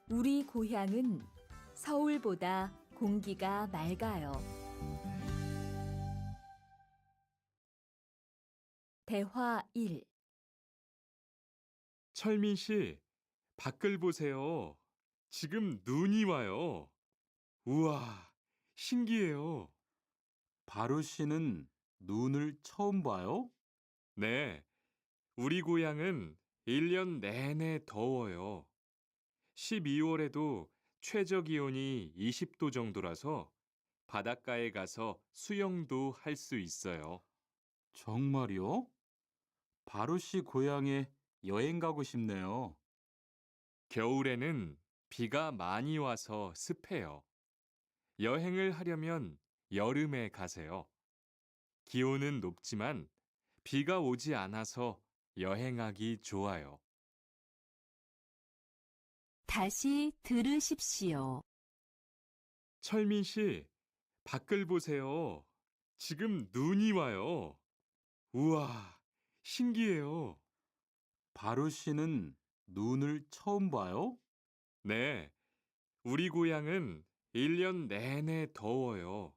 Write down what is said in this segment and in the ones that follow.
우리 고향은 서울보다 공기가 맑아요. 대화 1. 철민 씨, 밖을 보세요. 지금 눈이 와요. 우와, 신기해요. 바로 씨는 눈을 처음 봐요? 네, 우리 고향은 1년 내내 더워요. 12월에도 최저 기온이 20도 정도라서 바닷가에 가서 수영도 할 수 있어요. 정말요? 바로 씨 고향에 여행 가고 싶네요. 겨울에는 비가 많이 와서 습해요. 여행을 하려면 여름에 가세요. 기온은 높지만 비가 오지 않아서 여행하기 좋아요. 다시 들으십시오. 철민 씨, 밖을 보세요. 지금 눈이 와요. 우와, 신기해요. 바로 씨는 눈을 처음 봐요? 네, 우리 고향은 1년 내내 더워요.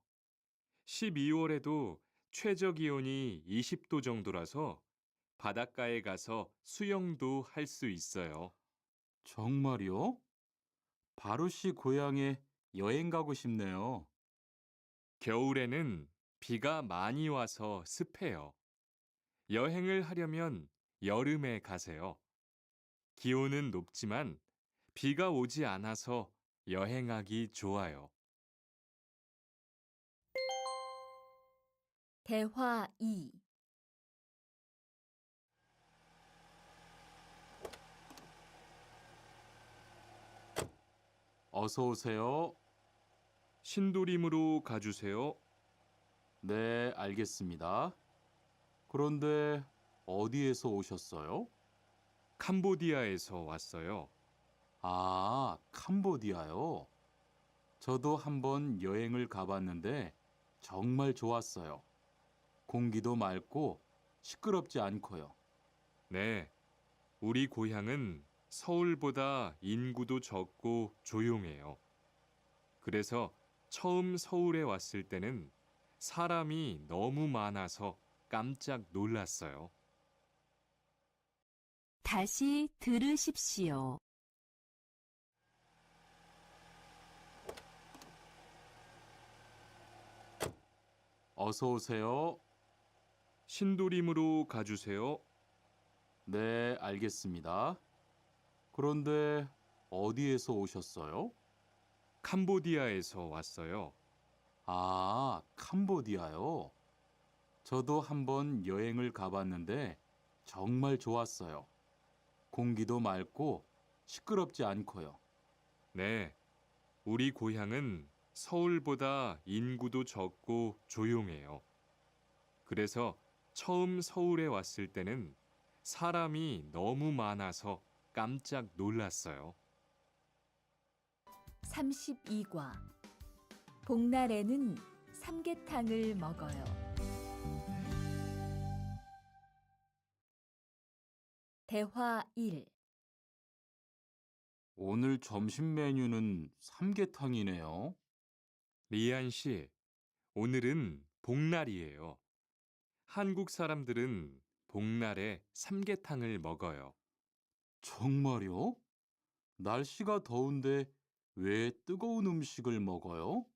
12월에도 최저 기온이 20도 정도라서 바닷가에 가서 수영도 할 수 있어요. 정말요? 바로 씨 고향에 여행 가고 싶네요. 겨울에는 비가 많이 와서 습해요. 여행을 하려면 여름에 가세요. 기온은 높지만 비가 오지 않아서 여행하기 좋아요. 대화 2. 어서 오세요. 신도림으로 가주세요. 네, 알겠습니다. 그런데 어디에서 오셨어요? 캄보디아에서 왔어요. 아, 캄보디아요. 저도 한번 여행을 가봤는데 정말 좋았어요. 공기도 맑고 시끄럽지 않고요. 네, 우리 고향은 서울보다 인구도 적고 조용해요. 그래서 처음 서울에 왔을 때는 사람이 너무 많아서 깜짝 놀랐어요. 다시 들으십시오. 어서 오세요. 신도림으로 가주세요. 네, 알겠습니다. 그런데 어디에서 오셨어요? 캄보디아에서 왔어요. 아, 캄보디아요. 저도 한번 여행을 가봤는데 정말 좋았어요. 공기도 맑고 시끄럽지 않고요. 네, 우리 고향은 서울보다 인구도 적고 조용해요. 그래서 처음 서울에 왔을 때는 사람이 너무 많아서 깜짝 놀랐어요. 32과. 복날에는 삼계탕을 먹어요. 대화 1. 오늘 점심 메뉴는 삼계탕이네요. 리안 씨, 오늘은 복날이에요. 한국 사람들은 복날에 삼계탕을 먹어요. 정말요? 날씨가 더운데 왜 뜨거운 음식을 먹어요?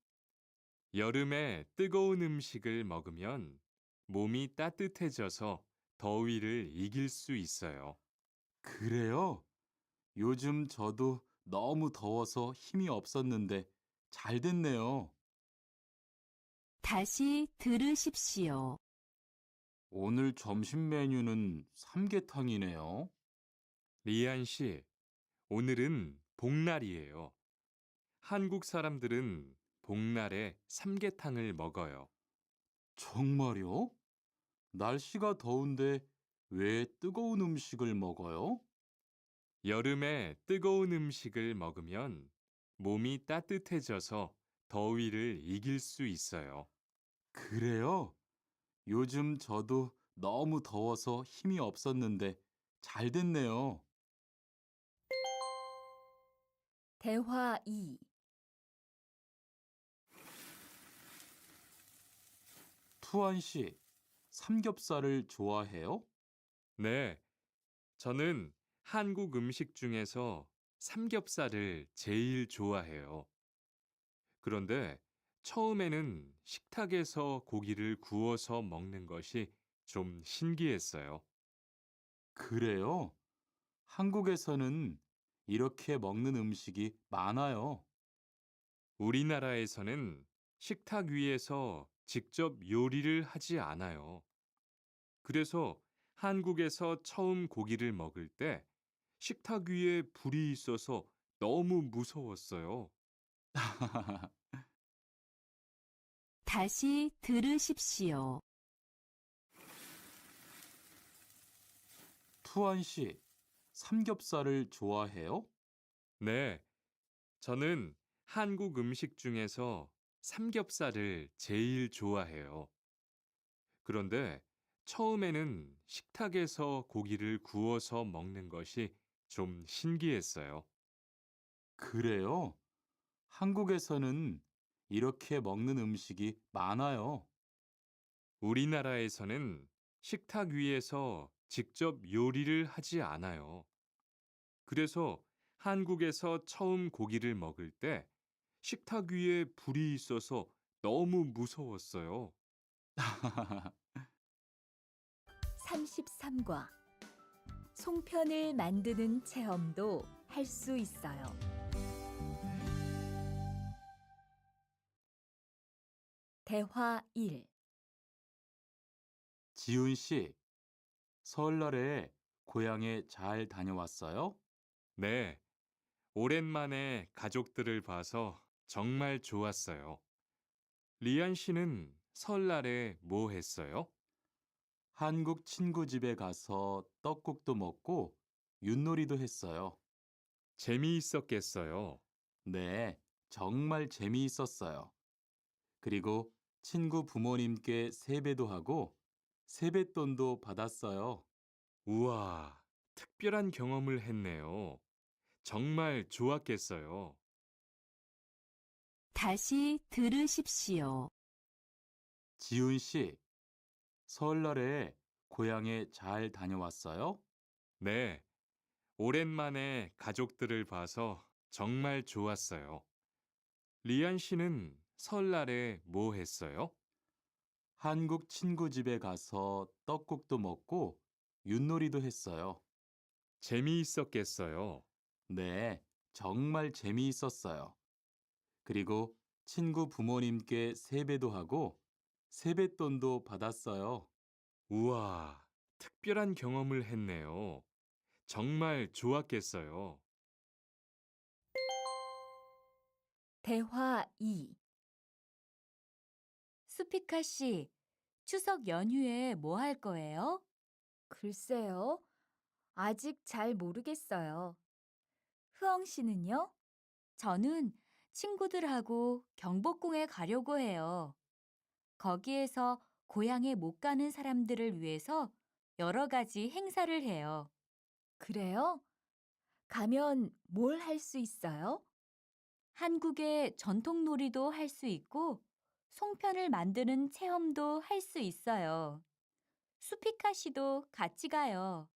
여름에 뜨거운 음식을 먹으면 몸이 따뜻해져서 더위를 이길 수 있어요. 그래요? 요즘 저도 너무 더워서 힘이 없었는데 잘 됐네요. 다시 들으십시오. 오늘 점심 메뉴는 삼계탕이네요. 리안 씨, 오늘은 복날이에요. 한국 사람들은 복날에 삼계탕을 먹어요. 정말요? 날씨가 더운데 왜 뜨거운 음식을 먹어요? 여름에 뜨거운 음식을 먹으면 몸이 따뜻해져서 더위를 이길 수 있어요. 그래요? 요즘 저도 너무 더워서 힘이 없었는데 잘 됐네요. 대화 2. 투안 씨, 삼겹살을 좋아해요? 네, 저는 한국 음식 중에서 삼겹살을 제일 좋아해요. 그런데 처음에는 식탁에서 고기를 구워서 먹는 것이 좀 신기했어요. 그래요? 한국에서는 이렇게 먹는 음식이 많아요. 우리나라에서는 식탁 위에서 직접 요리를 하지 않아요. 그래서 한국에서 처음 고기를 먹을 때 식탁 위에 불이 있어서 너무 무서웠어요. 다시 들으십시오. 투안 씨, 삼겹살을 좋아해요? 네, 저는 한국 음식 중에서 삼겹살을 제일 좋아해요. 그런데 처음에는 식탁에서 고기를 구워서 먹는 것이 좀 신기했어요. 그래요? 한국에서는 이렇게 먹는 음식이 많아요. 우리나라에서는 식탁 위에서 직접 요리를 하지 않아요. 그래서 한국에서 처음 고기를 먹을 때 식탁 위에 불이 있어서 너무 무서웠어요. 33과 송편을 만드는 체험도 할 수 있어요. 대화 1. 지훈 씨, 설날에 고향에 잘 다녀왔어요? 네, 오랜만에 가족들을 봐서 정말 좋았어요. 리안 씨는 설날에 뭐 했어요? 한국 친구 집에 가서 떡국도 먹고 윷놀이도 했어요. 재미있었겠어요. 네, 정말 재미있었어요. 그리고 친구 부모님께 세배도 하고 세뱃돈도 받았어요. 우와, 특별한 경험을 했네요. 정말 좋았겠어요. 다시 들으십시오. 지훈 씨, 설날에 고향에 잘 다녀왔어요? 네, 오랜만에 가족들을 봐서 정말 좋았어요. 리안 씨는 설날에 뭐 했어요? 한국 친구 집에 가서 떡국도 먹고 윷놀이도 했어요. 재미있었겠어요. 네, 정말 재미있었어요. 그리고 친구 부모님께 세배도 하고 세뱃돈도 받았어요. 우와, 특별한 경험을 했네요. 정말 좋았겠어요. 대화 2. 수피카 씨, 추석 연휴에 뭐 할 거예요? 글쎄요. 아직 잘 모르겠어요. 흐엉 씨는요? 저는 친구들하고 경복궁에 가려고 해요. 거기에서 고향에 못 가는 사람들을 위해서 여러 가지 행사를 해요. 그래요? 가면 뭘 할 수 있어요? 한국의 전통 놀이도 할 수 있고, 송편을 만드는 체험도 할 수 있어요. 수피카 씨도 같이 가요.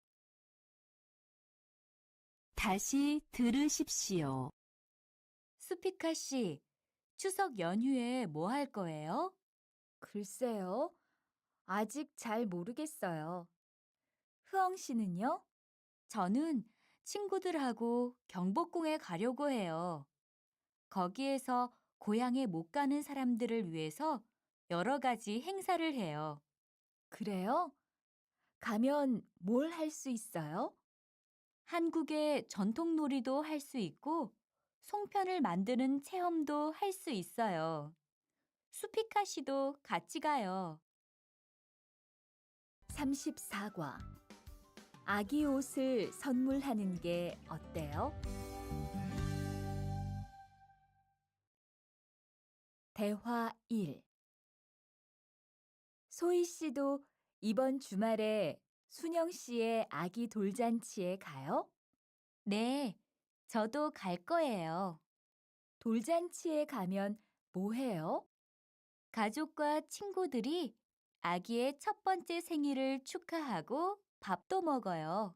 다시 들으십시오. 수피카 씨, 추석 연휴에 뭐 할 거예요? 글쎄요. 아직 잘 모르겠어요. 흐엉 씨는요? 저는 친구들하고 경복궁에 가려고 해요. 거기에서 고향에 못 가는 사람들을 위해서 여러 가지 행사를 해요. 그래요? 가면 뭘 할 수 있어요? 한국의 전통 놀이도 할 수 있고, 송편을 만드는 체험도 할 수 있어요. 수피카 씨도 같이 가요. 34과 아기 옷을 선물하는 게 어때요? 대화 1. 소희 씨도 이번 주말에 순영 씨의 아기 돌잔치에 가요? 네, 저도 갈 거예요. 돌잔치에 가면 뭐 해요? 가족과 친구들이 아기의 첫 번째 생일을 축하하고 밥도 먹어요.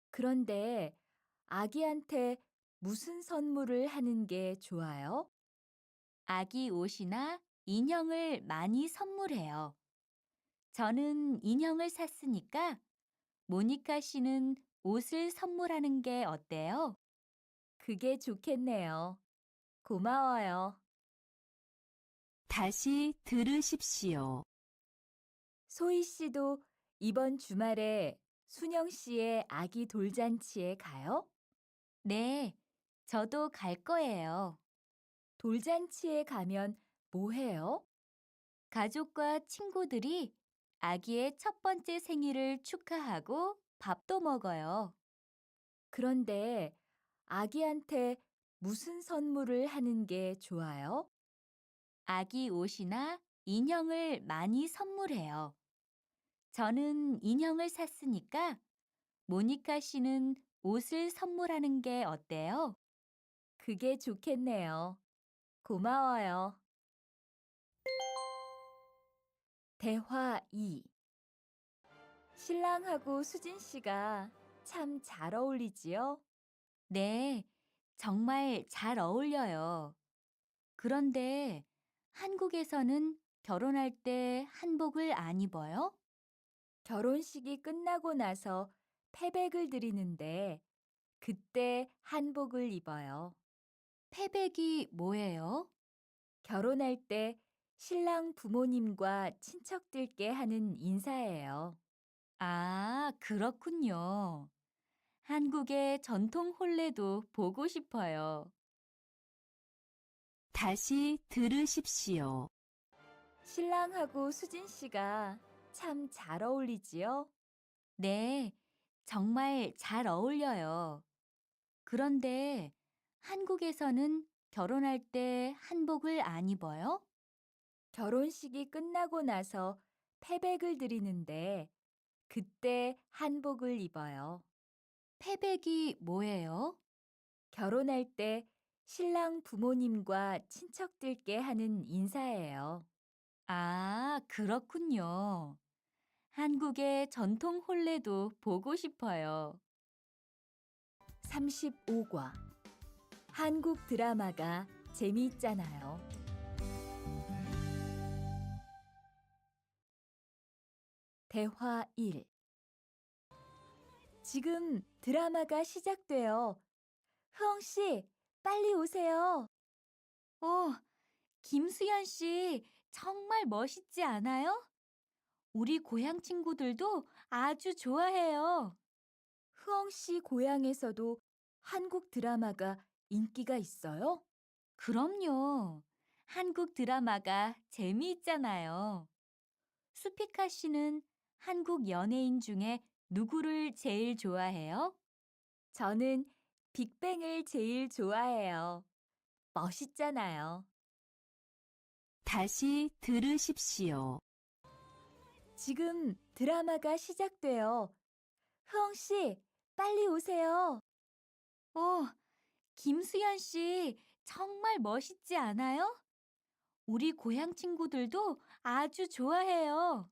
그런데 아기한테 무슨 선물을 하는 게 좋아요? 아기 옷이나 인형을 많이 선물해요. 저는 인형을 샀으니까 모니카 씨는 옷을 선물하는 게 어때요? 그게 좋겠네요. 고마워요. 다시 들으십시오. 소희 씨도 이번 주말에 순영 씨의 아기 돌잔치에 가요? 네, 저도 갈 거예요. 돌잔치에 가면 뭐 해요? 가족과 친구들이 아기의 첫 번째 생일을 축하하고 밥도 먹어요. 그런데 아기한테 무슨 선물을 하는 게 좋아요? 아기 옷이나 인형을 많이 선물해요. 저는 인형을 샀으니까 모니카 씨는 옷을 선물하는 게 어때요? 그게 좋겠네요. 고마워요. 대화 2. 신랑하고 수진 씨가 참 잘 어울리지요? 네, 정말 잘 어울려요. 그런데 한국에서는 결혼할 때 한복을 안 입어요? 결혼식이 끝나고 나서 패백을 드리는데 그때 한복을 입어요. 패백이 뭐예요? 결혼할 때 신랑 부모님과 친척들께 하는 인사예요. 아, 그렇군요. 한국의 전통 혼례도 보고 싶어요. 다시 들으십시오. 신랑하고 수진 씨가 참 잘 어울리지요? 네, 정말 잘 어울려요. 그런데 한국에서는 결혼할 때 한복을 안 입어요? 결혼식이 끝나고 나서 패백을 드리는데 그때 한복을 입어요. 패백이 뭐예요? 결혼할 때 신랑 부모님과 친척들께 하는 인사예요. 아, 그렇군요. 한국의 전통 혼례도 보고 싶어요. 35과. 한국 드라마가 재미있잖아요. 대화 1. 지금 드라마가 시작돼요. 흐엉 씨, 빨리 오세요. 김수현 씨, 정말 멋있지 않아요? 우리 고향 친구들도 아주 좋아해요. 흐엉 씨 고향에서도 한국 드라마가 인기가 있어요? 그럼요. 한국 드라마가 재미있잖아요. 수피카 씨는 한국 연예인 중에 누구를 제일 좋아해요? 저는 빅뱅을 제일 좋아해요. 멋있잖아요. 다시 들으십시오. 지금 드라마가 시작돼요. 흐엉 씨, 빨리 오세요. 김수현 씨, 정말 멋있지 않아요? 우리 고향 친구들도 아주 좋아해요.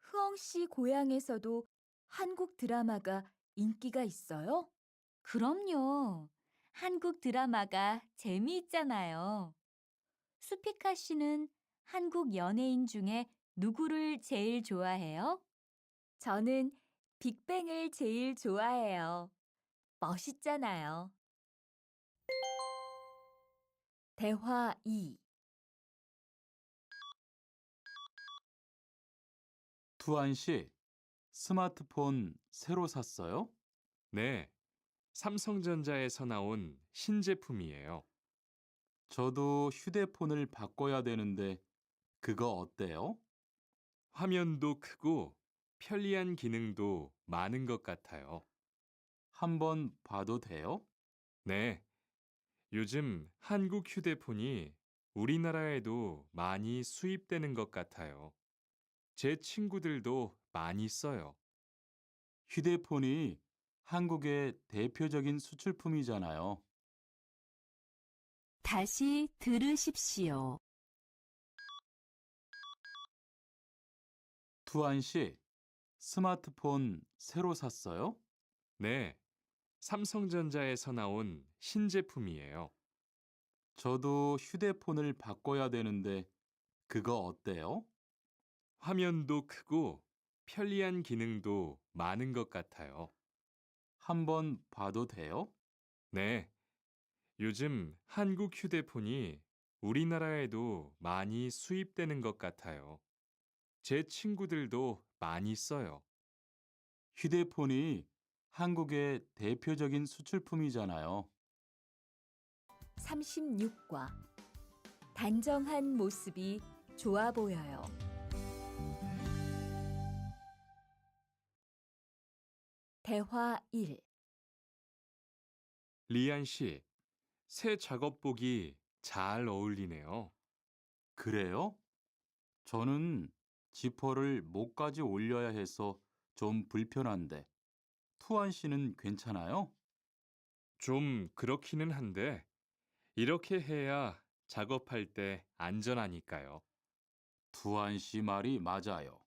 흐엉 씨 고향에서도 한국 드라마가 인기가 있어요? 그럼요. 한국 드라마가 재미있잖아요. 수피카 씨는 한국 연예인 중에 누구를 제일 좋아해요? 저는 빅뱅을 제일 좋아해요. 멋있잖아요. 대화 2. 투안 씨, 스마트폰 새로 샀어요? 네, 삼성전자에서 나온 신제품이에요. 저도 휴대폰을 바꿔야 되는데 그거 어때요? 화면도 크고 편리한 기능도 많은 것 같아요. 한번 봐도 돼요? 네, 요즘 한국 휴대폰이 우리나라에도 많이 수입되는 것 같아요. 제 친구들도 많이 써요. 휴대폰이 한국의 대표적인 수출품이잖아요. 다시 들으십시오. 투안 씨, 스마트폰 새로 샀어요? 네, 삼성전자에서 나온 신제품이에요. 저도 휴대폰을 바꿔야 되는데 그거 어때요? 화면도 크고 편리한 기능도 많은 것 같아요. 한번 봐도 돼요? 네, 요즘 한국 휴대폰이 우리나라에도 많이 수입되는 것 같아요. 제 친구들도 많이 써요. 휴대폰이 한국의 대표적인 수출품이잖아요. 36과 단정한 모습이 좋아 보여요. 대화 1. 리안 씨, 새 작업복이 잘 어울리네요. 그래요? 저는 지퍼를 목까지 올려야 해서 좀 불편한데, 투안 씨는 괜찮아요? 좀 그렇기는 한데, 이렇게 해야 작업할 때 안전하니까요. 투안 씨 말이 맞아요.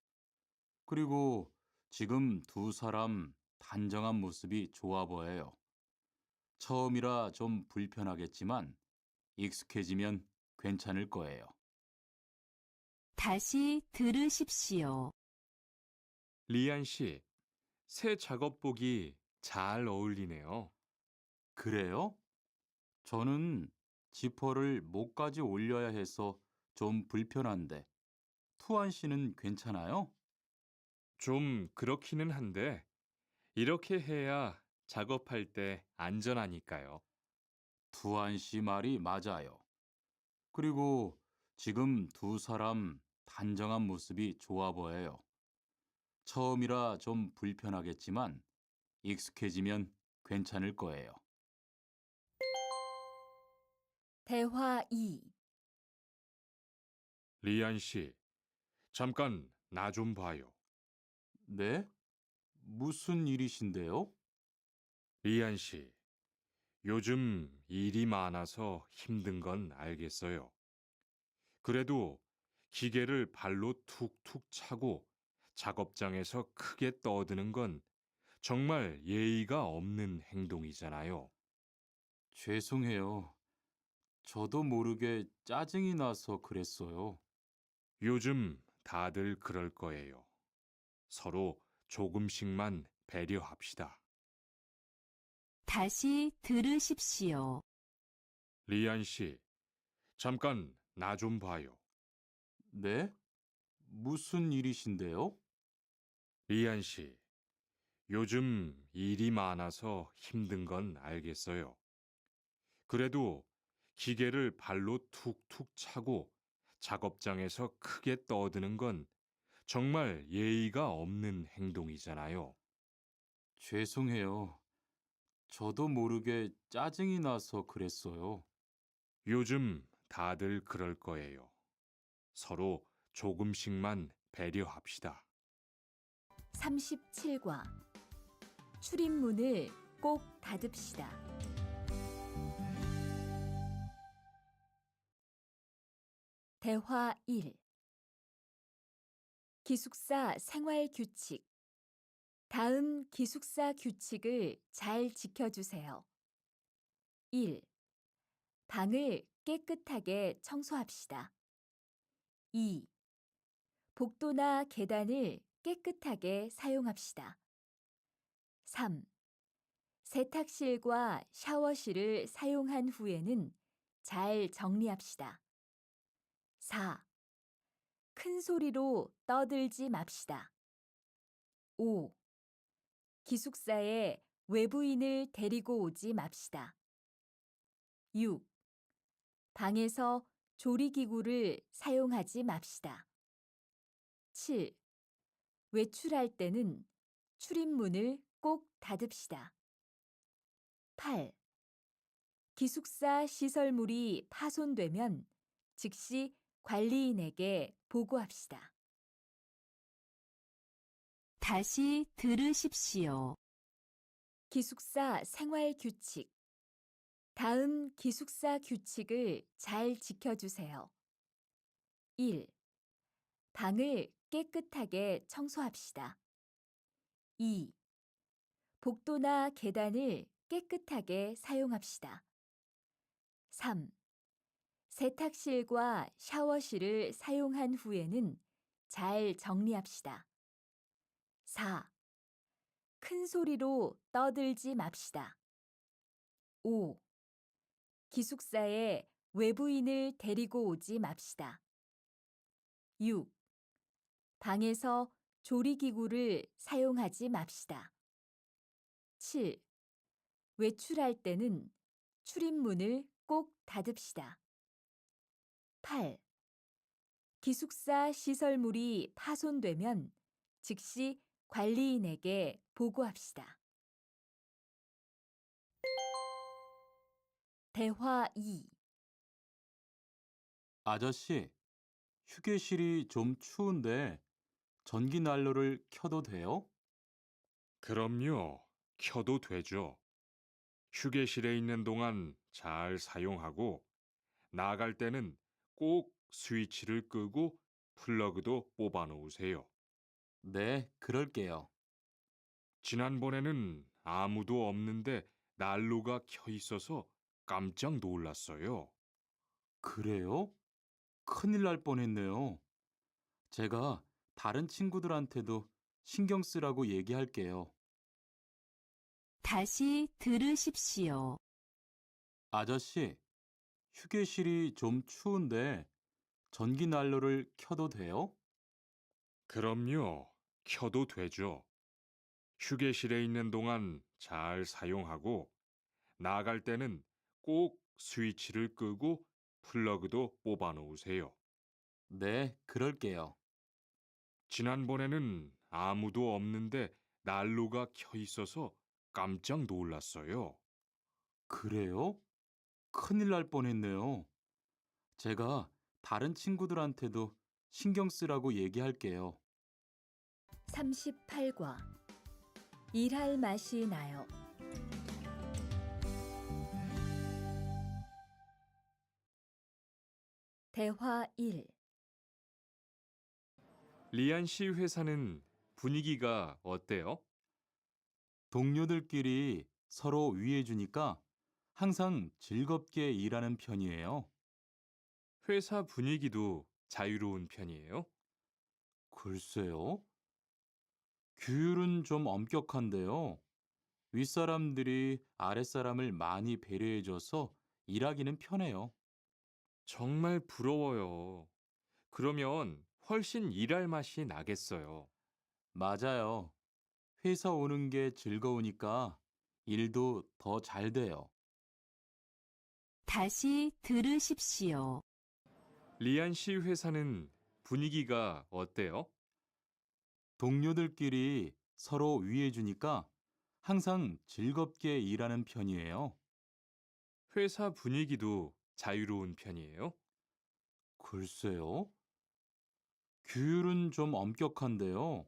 그리고 지금 두 사람 단정한 모습이 좋아 보여요. 처음이라 좀 불편하겠지만 익숙해지면 괜찮을 거예요. 다시 들으십시오. 리안 씨, 새 작업복이 잘 어울리네요. 그래요? 저는 지퍼를 목까지 올려야 해서 좀 불편한데, 투안 씨는 괜찮아요? 좀 그렇기는 한데, 이렇게 해야 작업할 때 안전하니까요. 투안 씨 말이 맞아요. 그리고 지금 두 사람 단정한 모습이 좋아 보여요. 처음이라 좀 불편하겠지만 익숙해지면 괜찮을 거예요. 대화 2. 리안 씨, 잠깐 나 좀 봐요. 네? 무슨 일이신데요? 리안 씨, 요즘 일이 많아서 힘든 건 알겠어요. 그래도 기계를 발로 툭툭 차고 작업장에서 크게 떠드는 건 정말 예의가 없는 행동이잖아요. 죄송해요. 저도 모르게 짜증이 나서 그랬어요. 요즘 다들 그럴 거예요. 서로 조금씩만 배려합시다. 다시 들으십시오. 리안 씨, 잠깐 나 좀 봐요. 네? 무슨 일이신데요? 리안 씨, 요즘 일이 많아서 힘든 건 알겠어요. 그래도 기계를 발로 툭툭 차고 작업장에서 크게 떠드는 건 정말 예의가 없는 행동이잖아요. 죄송해요. 저도 모르게 짜증이 나서 그랬어요. 요즘 다들 그럴 거예요. 서로 조금씩만 배려합시다. 37과 출입문을 꼭 닫읍시다. 대화 1. 기숙사 생활 규칙. 다음 기숙사 규칙을 잘 지켜주세요. 1. 방을 깨끗하게 청소합시다. 2. 복도나 계단을 깨끗하게 사용합시다. 3. 세탁실과 샤워실을 사용한 후에는 잘 정리합시다. 4. 큰 소리로 떠들지 맙시다. 5. 기숙사에 외부인을 데리고 오지 맙시다. 6. 방에서 조리기구를 사용하지 맙시다. 7. 외출할 때는 출입문을 꼭 닫읍시다. 8. 기숙사 시설물이 파손되면 즉시 관리인에게 보고합시다. 다시 들으십시오. 기숙사 생활 규칙. 다음 기숙사 규칙을 잘 지켜주세요. 1. 방을 깨끗하게 청소합시다. 2. 복도나 계단을 깨끗하게 사용합시다. 3. 세탁실과 샤워실을 사용한 후에는 잘 정리합시다. 4. 큰 소리로 떠들지 맙시다. 5. 기숙사에 외부인을 데리고 오지 맙시다. 6. 방에서 조리기구를 사용하지 맙시다. 7. 외출할 때는 출입문을 꼭 닫읍시다. 8. 기숙사 시설물이 파손되면 즉시 관리인에게 보고합시다. 대화 2. 아저씨, 휴게실이 좀 추운데 전기 난로를 켜도 돼요? 그럼요. 켜도 되죠. 휴게실에 있는 동안 잘 사용하고 나갈 때는 꼭 스위치를 끄고 플러그도 뽑아 놓으세요. 네, 그럴게요. 지난번에는 아무도 없는데 난로가 켜 있어서 깜짝 놀랐어요. 그래요? 큰일 날 뻔했네요. 제가 다른 친구들한테도 신경 쓰라고 얘기할게요. 다시 들으십시오. 아저씨, 휴게실이 좀 추운데 전기 난로를 켜도 돼요? 그럼요. 켜도 되죠. 휴게실에 있는 동안 잘 사용하고 나갈 때는 꼭 스위치를 끄고 플러그도 뽑아 놓으세요. 네, 그럴게요. 지난번에는 아무도 없는데 난로가 켜 있어서 깜짝 놀랐어요. 그래요? 큰일 날 뻔했네요. 제가 다른 친구들한테도 신경 쓰라고 얘기할게요. 38과 일할 맛이 나요. 대화 1. 리안 씨 회사는 분위기가 어때요? 동료들끼리 서로 위해주니까 항상 즐겁게 일하는 편이에요. 회사 분위기도 자유로운 편이에요? 글쎄요. 규율은 좀 엄격한데요. 윗사람들이 아랫사람을 많이 배려해줘서 일하기는 편해요. 정말 부러워요. 그러면 훨씬 일할 맛이 나겠어요. 맞아요. 회사 오는 게 즐거우니까 일도 더 잘 돼요. 다시 들으십시오. 리안 씨 회사는 분위기가 어때요? 동료들끼리 서로 위해주니까 항상 즐겁게 일하는 편이에요. 회사 분위기도 자유로운 편이에요? 글쎄요. 규율은 좀 엄격한데요.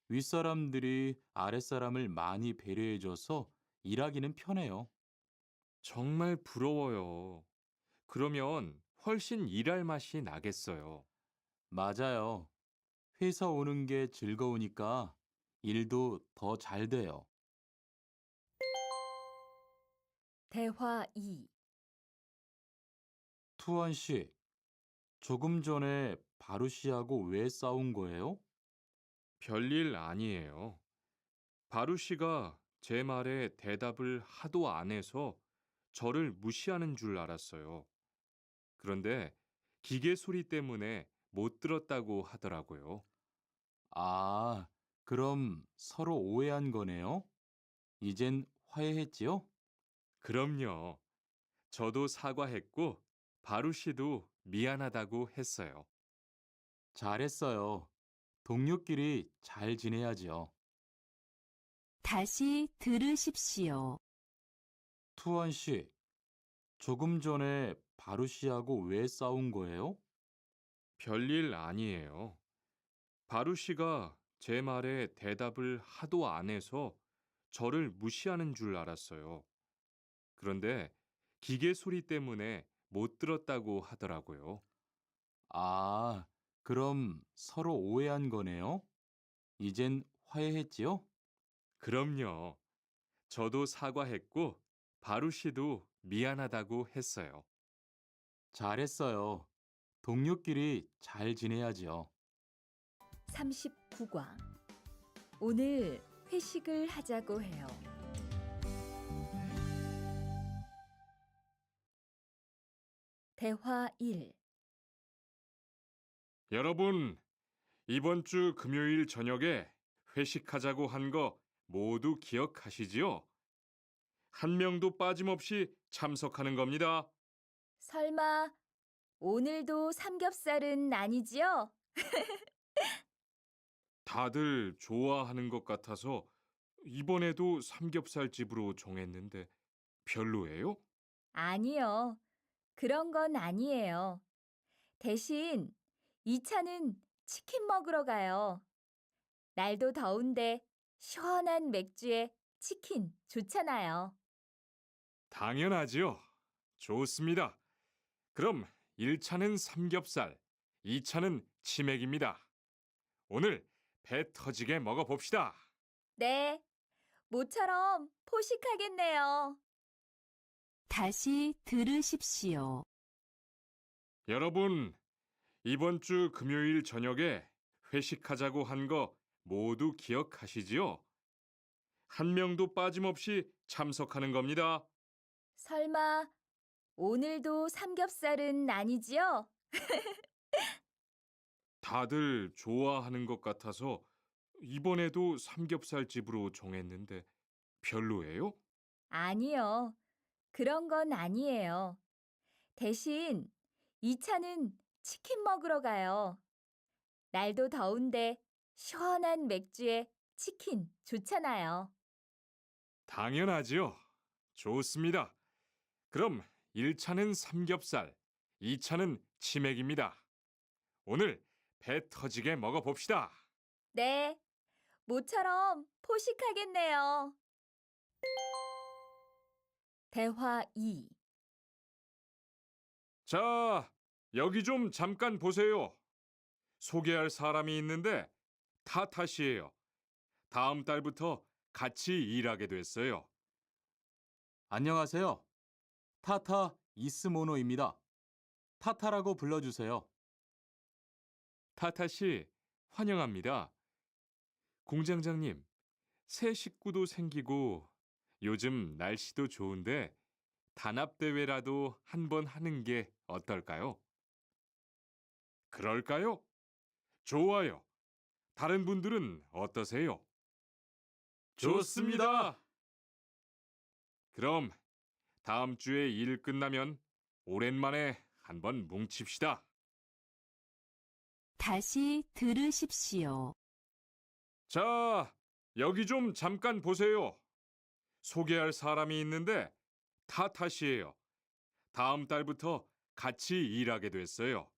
윗사람들이 아랫사람을 많이 배려해줘서 일하기는 편해요. 정말 부러워요. 그러면 훨씬 일할 맛이 나겠어요. 맞아요. 회사 오는 게 즐거우니까 일도 더 잘 돼요. 대화 2. 투원 씨, 조금 전에 바루 씨하고 왜 싸운 거예요? 별일 아니에요. 바루 씨가 제 말에 대답을 하도 안 해서 저를 무시하는 줄 알았어요. 그런데 기계 소리 때문에 못 들었다고 하더라고요. 아, 그럼 서로 오해한 거네요? 이젠 화해했지요? 그럼요. 저도 사과했고 바루 씨도 미안하다고 했어요. 잘했어요. 동료끼리 잘 지내야지요. 다시 들으십시오. 투원 씨, 조금 전에 바루 씨하고 왜 싸운 거예요? 별일 아니에요. 바루 씨가 제 말에 대답을 하도 안 해서 저를 무시하는 줄 알았어요. 그런데 기계 소리 때문에 못 들었다고 하더라고요. 아, 그럼 서로 오해한 거네요? 이젠 화해했지요? 그럼요. 저도 사과했고 바루시도 미안하다고 했어요. 잘했어요. 동료끼리 잘 지내야지요. 39과 오늘 회식을 하자고 해요. 대화 1. 여러분, 이번 주 금요일 저녁에 회식하자고 한 거 모두 기억하시지요? 한 명도 빠짐없이 참석하는 겁니다. 설마 오늘도 삼겹살은 아니지요? 다들 좋아하는 것 같아서 이번에도 삼겹살 집으로 정했는데 별로예요? 아니요. 그런 건 아니에요. 대신 2차는 치킨 먹으러 가요. 날도 더운데 시원한 맥주에 치킨 좋잖아요. 당연하지요. 좋습니다. 그럼 1차는 삼겹살, 2차는 치맥입니다. 오늘 배 터지게 먹어봅시다. 네, 모처럼 포식하겠네요. 다시 들으십시오. 여러분, 이번 주 금요일 저녁에 회식하자고 한 거 모두 기억하시지요? 한 명도 빠짐없이 참석하는 겁니다. 설마 오늘도 삼겹살은 아니지요? 다들 좋아하는 것 같아서 이번에도 삼겹살 집으로 정했는데 별로예요? 아니요. 그런 건 아니에요. 대신 2차는 치킨 먹으러 가요. 날도 더운데 시원한 맥주에 치킨 좋잖아요. 당연하지요. 좋습니다. 그럼 1차는 삼겹살, 2차는 치맥입니다. 오늘 배 터지게 먹어봅시다. 네, 모처럼 포식하겠네요. 대화 2. 자, 여기 좀 잠깐 보세요. 소개할 사람이 있는데 타타시예요. 다음 달부터 같이 일하게 됐어요. 안녕하세요. 타타 이스모노입니다. 타타라고 불러주세요. 타타시, 환영합니다. 공장장님, 새 식구도 생기고 요즘 날씨도 좋은데 단합대회라도 한번 하는 게 어떨까요? 그럴까요? 좋아요. 다른 분들은 어떠세요? 좋습니다. 그럼 다음 주에 일 끝나면 오랜만에 한번 뭉칩시다. 다시 들으십시오. 자, 여기 좀 잠깐 보세요. 소개할 사람이 있는데 타타시예요. 다음 달부터 같이 일하게 됐어요.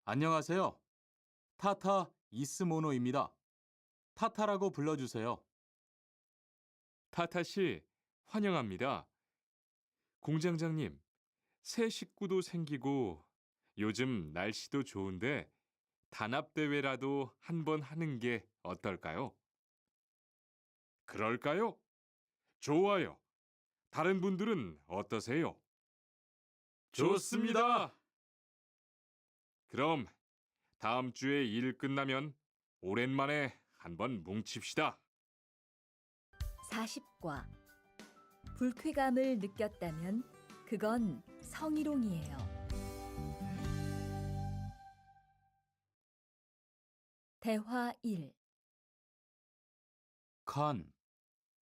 안녕하세요. 타타 이스모노입니다. 타타라고 불러주세요. 타타시, 환영합니다. 공장장님, 새 식구도 생기고 요즘 날씨도 좋은데 단합대회라도 한번 하는 게 어떨까요? 그럴까요? 좋아요. 다른 분들은 어떠세요? 좋습니다. 그럼 다음 주에 일 끝나면 오랜만에 한번 뭉칩시다. 40과 불쾌감을 느꼈다면 그건 성희롱이에요. 대화 1. 칸,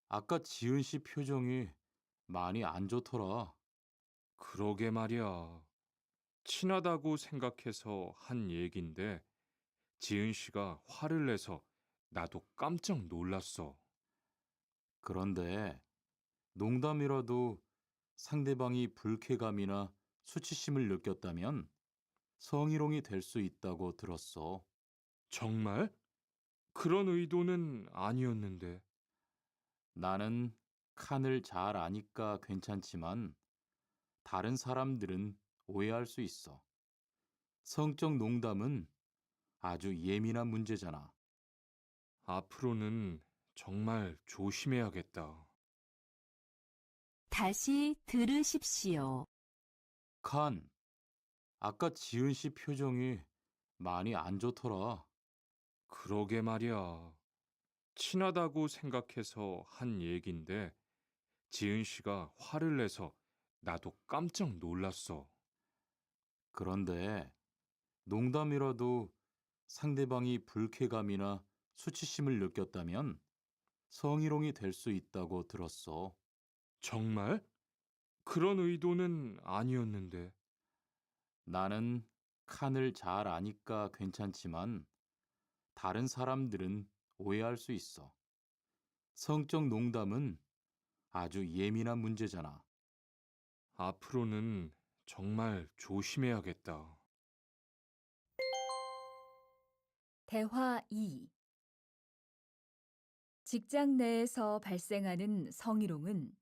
아까 지은 씨 표정이 많이 안 좋더라. 그러게 말이야. 친하다고 생각해서 한 얘긴데 지은 씨가 화를 내서 나도 깜짝 놀랐어. 그런데 농담이라도 상대방이 불쾌감이나 수치심을 느꼈다면 성희롱이 될 수 있다고 들었어. 정말? 그런 의도는 아니었는데. 나는 칸을 잘 아니까 괜찮지만 다른 사람들은 오해할 수 있어. 성적 농담은 아주 예민한 문제잖아. 앞으로는 정말 조심해야겠다. 다시 들으십시오. 칸, 아까 지은 씨 표정이 많이 안 좋더라. 그러게 말이야. 친하다고 생각해서 한 얘긴데 지은 씨가 화를 내서 나도 깜짝 놀랐어. 그런데 농담이라도 상대방이 불쾌감이나 수치심을 느꼈다면 성희롱이 될 수 있다고 들었어. 정말? 그런 의도는 아니었는데. 나는 칸을 잘 아니까 괜찮지만 다른 사람들은 오해할 수 있어. 성적 농담은 아주 예민한 문제잖아. 앞으로는 정말 조심해야겠다. 대화 2. 직장 내에서 발생하는 성희롱은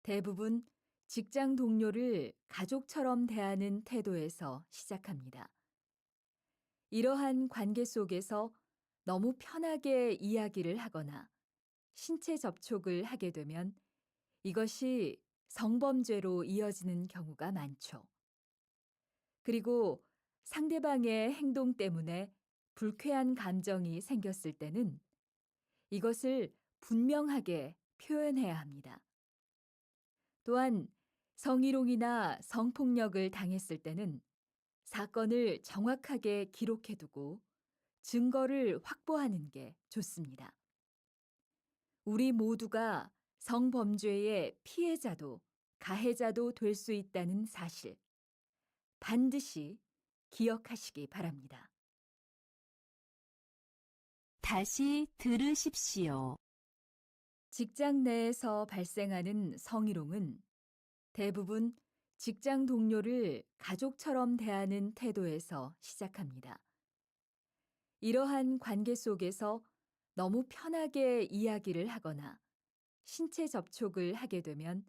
대부분 직장 동료를 가족처럼 대하는 태도에서 시작합니다. 이러한 관계 속에서 너무 편하게 이야기를 하거나 신체 접촉을 하게 되면 이것이 성범죄로 이어지는 경우가 많죠. 그리고 상대방의 행동 때문에 불쾌한 감정이 생겼을 때는 이것을 분명하게 표현해야 합니다. 또한 성희롱이나 성폭력을 당했을 때는 사건을 정확하게 기록해두고 증거를 확보하는 게 좋습니다. 우리 모두가 성범죄의 피해자도 가해자도 될 수 있다는 사실 반드시 기억하시기 바랍니다. 다시 들으십시오. 직장 내에서 발생하는 성희롱은 대부분 직장 동료를 가족처럼 대하는 태도에서 시작합니다. 이러한 관계 속에서 너무 편하게 이야기를 하거나 신체 접촉을 하게 되면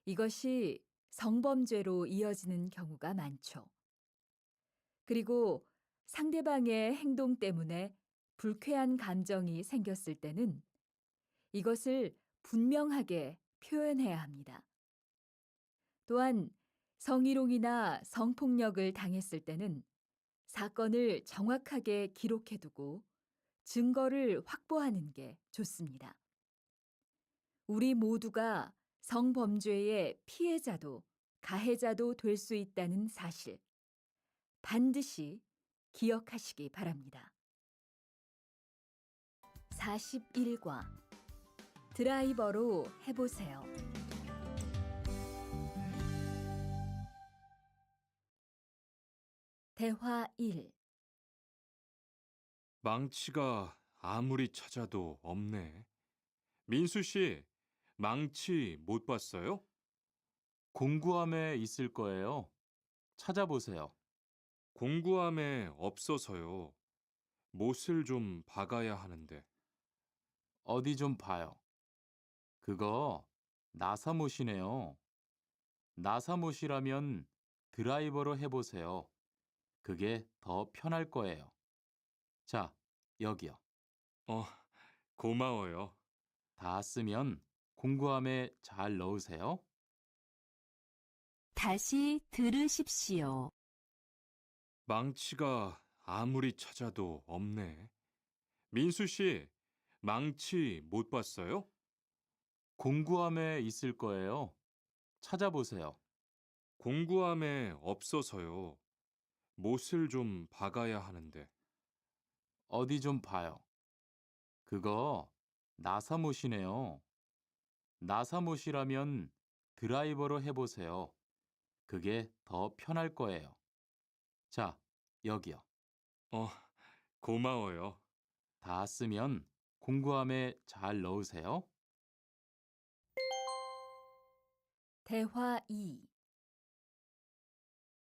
이것이 성범죄로 이어지는 경우가 많죠. 그리고 상대방의 행동 때문에 불쾌한 감정이 생겼을 때는 이것을 분명하게 표현해야 합니다. 또한 성희롱이나 성폭력을 당했을 때는 사건을 정확하게 기록해두고 증거를 확보하는 게 좋습니다. 우리 모두가 성범죄의 피해자도 가해자도 될 수 있다는 사실 반드시 기억하시기 바랍니다. 41과 드라이버로 해보세요. 대화 1. 망치가 아무리 찾아도 없네. 민수 씨, 망치 못 봤어요? 공구함에 있을 거예요. 찾아보세요. 공구함에 없어서요. 못을 좀 박아야 하는데. 어디 좀 봐요. 그거 나사못이네요. 나사못이라면 드라이버로 해보세요. 그게 더 편할 거예요. 자, 여기요. 어, 고마워요. 다 쓰면 공구함에 잘 넣으세요. 다시 들으십시오. 망치가 아무리 찾아도 없네. 민수 씨, 망치 못 봤어요? 공구함에 있을 거예요. 찾아보세요. 공구함에 없어서요. 못을 좀 박아야 하는데. 어디 좀 봐요. 그거 나사못이네요. 나사못이라면 드라이버로 해보세요. 그게 더 편할 거예요. 자, 여기요. 어, 고마워요. 다 쓰면 공구함에 잘 넣으세요. 대화 2.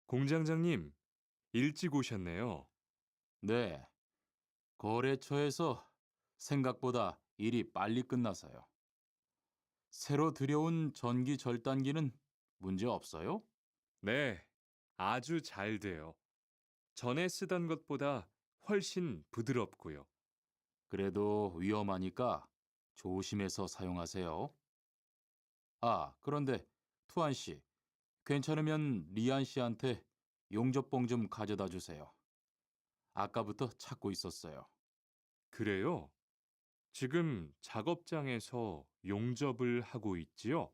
공장장님, 일찍 오셨네요. 네. 거래처에서 생각보다 일이 빨리 끝나서요. 새로 들여온 전기 절단기는 문제 없어요? 네, 아주 잘 돼요. 전에 쓰던 것보다 훨씬 부드럽고요. 그래도 위험하니까 조심해서 사용하세요. 아, 그런데 투안 씨, 괜찮으면 리안 씨한테 용접봉 좀 가져다 주세요. 아까부터 찾고 있었어요. 그래요? 지금 작업장에서 용접을 하고 있지요?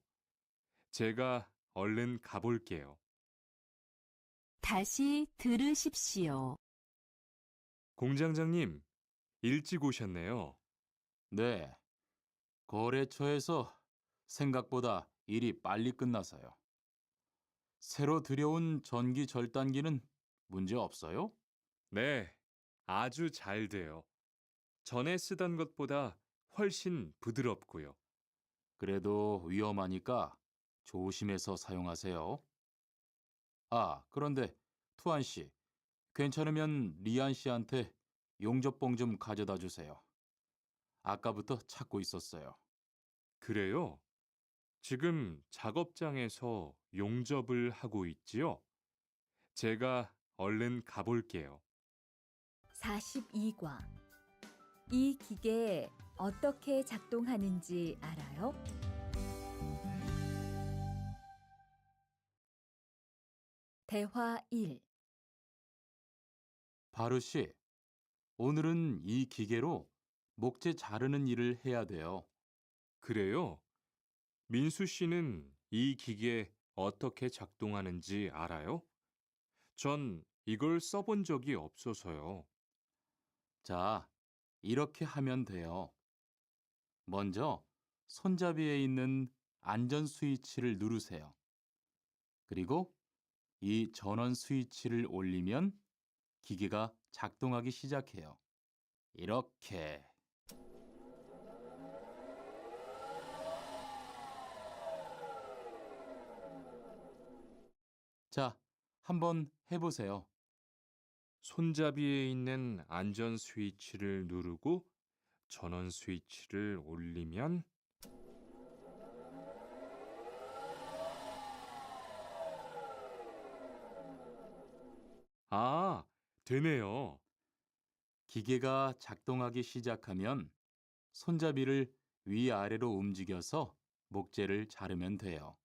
제가 얼른 가볼게요. 다시 들으십시오. 공장장님, 일찍 오셨네요. 네, 거래처에서 생각보다 일이 빨리 끝나서요. 새로 들여온 전기 절단기는 문제 없어요? 네, 아주 잘 돼요. 전에 쓰던 것보다 훨씬 부드럽고요. 그래도 위험하니까 조심해서 사용하세요. 아, 그런데 투안 씨, 괜찮으면 리안 씨한테 용접봉 좀 가져다 주세요. 아까부터 찾고 있었어요. 그래요? 지금 작업장에서 용접을 하고 있지요? 제가 얼른 가볼게요. 42과. 이 기계 어떻게 작동하는지 알아요? 대화 1. 바루 씨, 오늘은 이 기계로 목재 자르는 일을 해야 돼요. 그래요? 민수 씨는 이 기계 어떻게 작동하는지 알아요? 전 이걸 써본 적이 없어서요. 자, 이렇게 하면 돼요. 먼저 손잡이에 있는 안전 스위치를 누르세요. 그리고 이 전원 스위치를 올리면 기계가 작동하기 시작해요. 이렇게. 자, 한번 해보세요. 손잡이에 있는 안전 스위치를 누르고 전원 스위치를 올리면 아, 되네요. 기계가 작동하기 시작하면 손잡이를 위아래로 움직여서 목재를 자르면 돼요.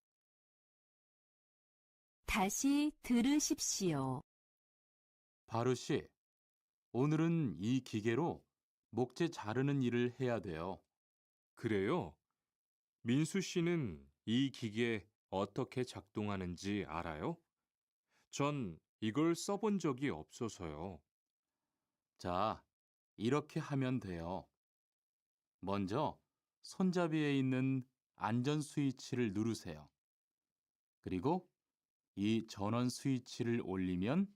다시 들으십시오. 바루 씨, 오늘은 이 기계로 목재 자르는 일을 해야 돼요. 그래요? 민수 씨는 이 기계 어떻게 작동하는지 알아요? 전 이걸 써본 적이 없어서요. 자, 이렇게 하면 돼요. 먼저 손잡이에 있는 안전 스위치를 누르세요. 그리고 이 전원 스위치를 올리면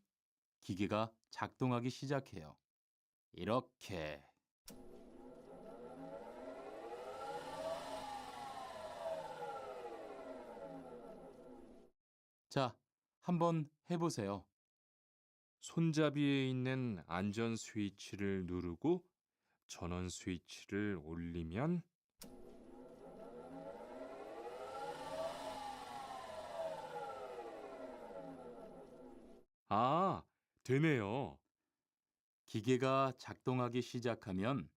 기계가 작동하기 시작해요. 이렇게. 자, 한번 해보세요. 손잡이에 있는 안전 스위치를 누르고 전원 스위치를 올리면 아, 되네요. 기계가 작동하기 시작하면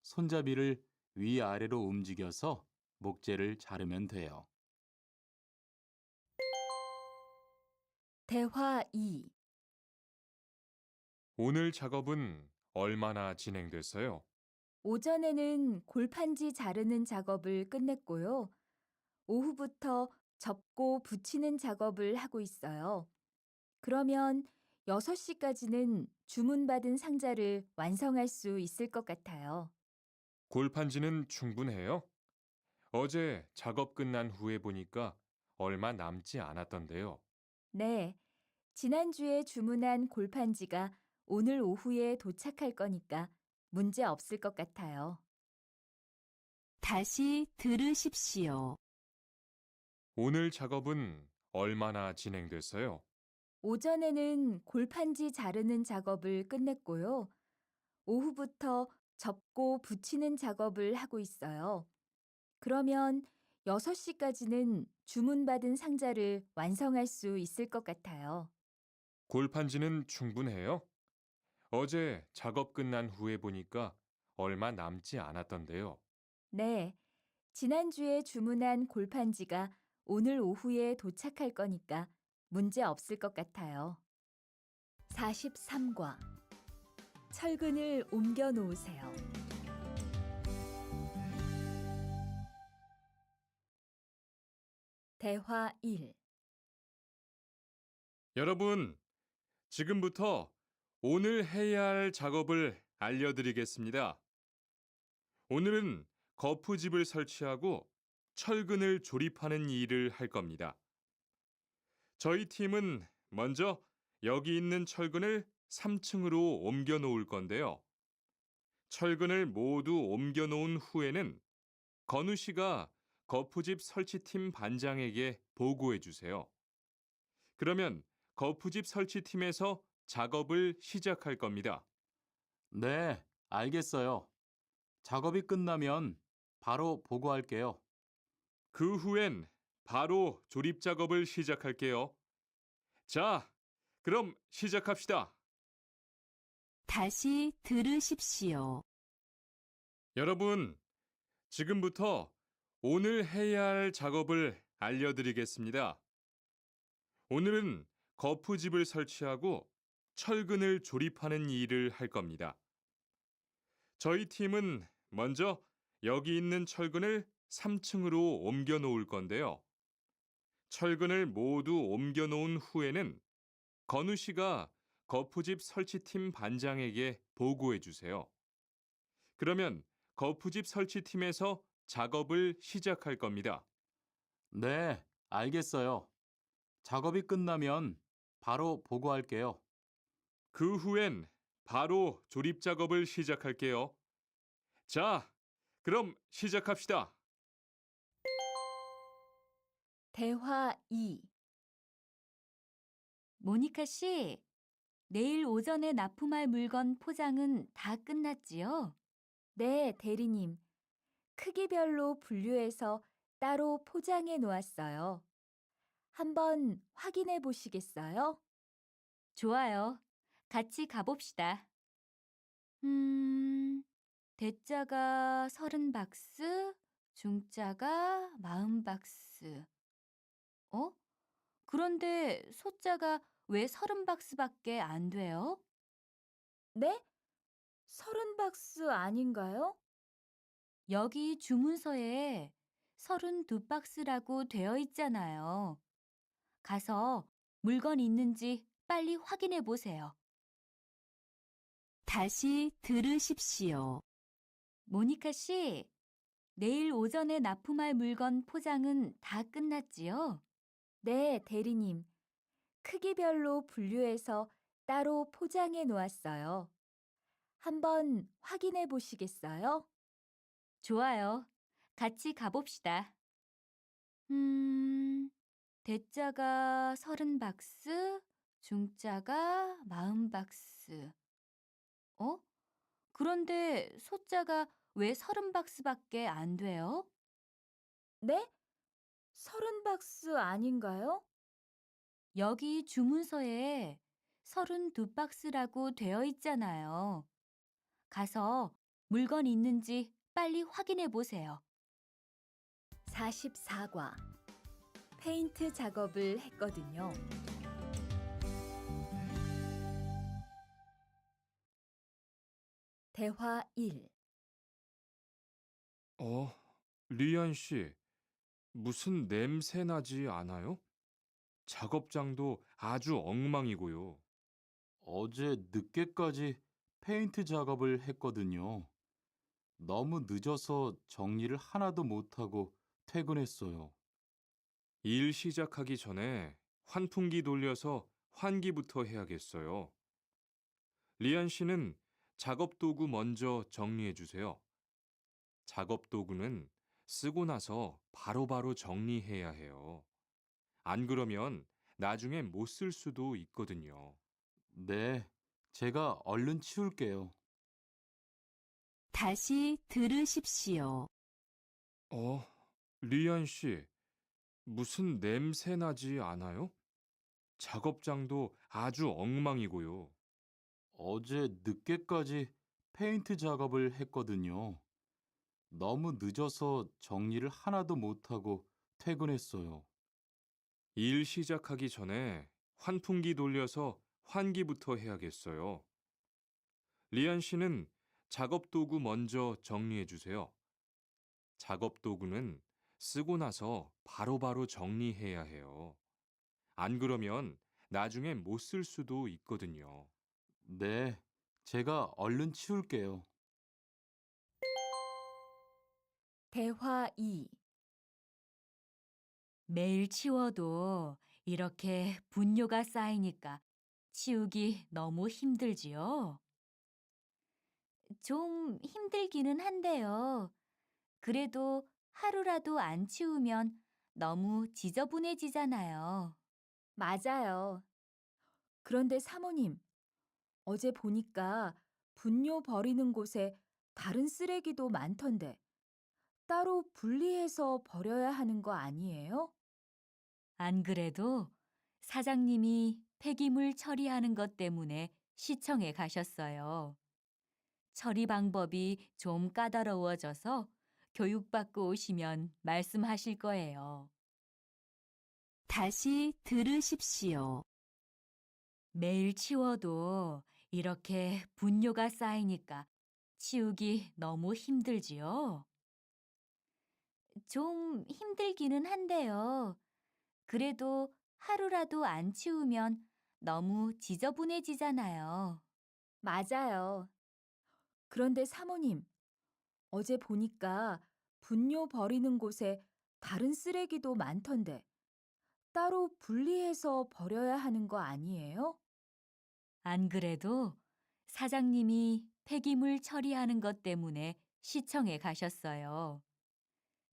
손잡이를 위아래로 움직여서 목재를 자르면 돼요. 대화 2. 오늘 작업은 얼마나 진행됐어요? 오전에는 골판지 자르는 작업을 끝냈고요. 오후부터 접고 붙이는 작업을 하고 있어요. 그러면 6시까지는 주문받은 상자를 완성할 수 있을 것 같아요. 골판지는 충분해요? 어제 작업 끝난 후에 보니까 얼마 남지 않았던데요. 네, 지난주에 주문한 골판지가 오늘 오후에 도착할 거니까 문제 없을 것 같아요. 다시 들으십시오. 오늘 작업은 얼마나 진행됐어요? 오전에는 골판지 자르는 작업을 끝냈고요. 오후부터 접고 붙이는 작업을 하고 있어요. 그러면 6시까지는 주문받은 상자를 완성할 수 있을 것 같아요. 골판지는 충분해요? 어제 작업 끝난 후에 보니까 얼마 남지 않았던데요. 네, 지난주에 주문한 골판지가 오늘 오후에 도착할 거니까 문제 없을 것 같아요. 43과 철근을 옮겨 놓으세요. 대화 1. 여러분, 지금부터 오늘 해야 할 작업을 알려드리겠습니다. 오늘은 거푸집을 설치하고 철근을 조립하는 일을 할 겁니다. 저희 팀은 먼저 여기 있는 철근을 3층으로 옮겨 놓을 건데요. 철근을 모두 옮겨 놓은 후에는 건우 씨가 거푸집 설치팀 반장에게 보고해 주세요. 그러면 거푸집 설치팀에서 작업을 시작할 겁니다. 네, 알겠어요. 작업이 끝나면 바로 보고할게요. 그 후엔 바로 조립 작업을 시작할게요. 자, 그럼 시작합시다. 다시 들으십시오. 여러분, 지금부터 오늘 해야 할 작업을 알려드리겠습니다. 오늘은 거푸집을 설치하고 철근을 조립하는 일을 할 겁니다. 저희 팀은 먼저 여기 있는 철근을 3층으로 옮겨 놓을 건데요. 철근을 모두 옮겨 놓은 후에는 건우 씨가 거푸집 설치팀 반장에게 보고해 주세요. 그러면 거푸집 설치팀에서 작업을 시작할 겁니다. 네, 알겠어요. 작업이 끝나면 바로 보고할게요. 그 후엔 바로 조립 작업을 시작할게요. 자, 그럼 시작합시다. 대화 2. 모니카 씨, 내일 오전에 납품할 물건 포장은 다 끝났지요? 네, 대리님. 크기별로 분류해서 따로 포장해 놓았어요. 한번 확인해 보시겠어요? 좋아요. 같이 가봅시다. 대자가 30박스, 중자가 40박스. 그런데 소자가 왜 30박스밖에 안 돼요? 네? 30박스 아닌가요? 여기 주문서에 32박스라고 되어 있잖아요. 가서 물건 있는지 빨리 확인해 보세요. 다시 들으십시오. 모니카 씨, 내일 오전에 납품할 물건 포장은 다 끝났지요? 네, 대리님. 크기별로 분류해서 따로 포장해 놓았어요. 한번 확인해 보시겠어요? 좋아요. 같이 가봅시다. 대자가 30박스, 중자가 40박스. 그런데 소자가 왜 30박스밖에 안 돼요? 네? 30박스 아닌가요? 여기 주문서에 32박스라고 되어 있잖아요. 가서 물건 있는지 빨리 확인해 보세요. 44과 페인트 작업을 했거든요. 대화 1. 리안 씨, 무슨 냄새 나지 않아요? 작업장도 아주 엉망이고요. 어제 늦게까지 페인트 작업을 했거든요. 너무 늦어서 정리를 하나도 못하고 퇴근했어요. 일 시작하기 전에 환풍기 돌려서 환기부터 해야겠어요. 리안 씨는 작업 도구 먼저 정리해 주세요. 작업 도구는 쓰고 나서 바로바로 정리해야 해요. 안 그러면 나중에 못 쓸 수도 있거든요. 네, 제가 얼른 치울게요. 다시 들으십시오. 어, 리안 씨, 무슨 냄새 나지 않아요? 작업장도 아주 엉망이고요. 어제 늦게까지 페인트 작업을 했거든요. 너무 늦어서 정리를 하나도 못하고 퇴근했어요. 일 시작하기 전에 환풍기 돌려서 환기부터 해야겠어요. 리안 씨는 작업 도구 먼저 정리해 주세요. 작업 도구는 쓰고 나서 바로바로 정리해야 해요. 안 그러면 나중에 못 쓸 수도 있거든요. 네, 제가 얼른 치울게요. 대화 2. 매일 치워도 이렇게 분뇨가 쌓이니까 치우기 너무 힘들지요? 좀 힘들기는 한데요. 그래도 하루라도 안 치우면 너무 지저분해지잖아요. 맞아요. 그런데 사모님, 어제 보니까 분뇨 버리는 곳에 다른 쓰레기도 많던데 따로 분리해서 버려야 하는 거 아니에요? 안 그래도 사장님이 폐기물 처리하는 것 때문에 시청에 가셨어요. 처리 방법이 좀 까다로워져서 교육받고 오시면 말씀하실 거예요. 다시 들으십시오. 매일 치워도 이렇게 분뇨가 쌓이니까 치우기 너무 힘들지요? 좀 힘들기는 한데요. 그래도 하루라도 안 치우면 너무 지저분해지잖아요. 맞아요. 그런데 사모님, 어제 보니까 분뇨 버리는 곳에 다른 쓰레기도 많던데 따로 분리해서 버려야 하는 거 아니에요? 안 그래도 사장님이 폐기물 처리하는 것 때문에 시청에 가셨어요.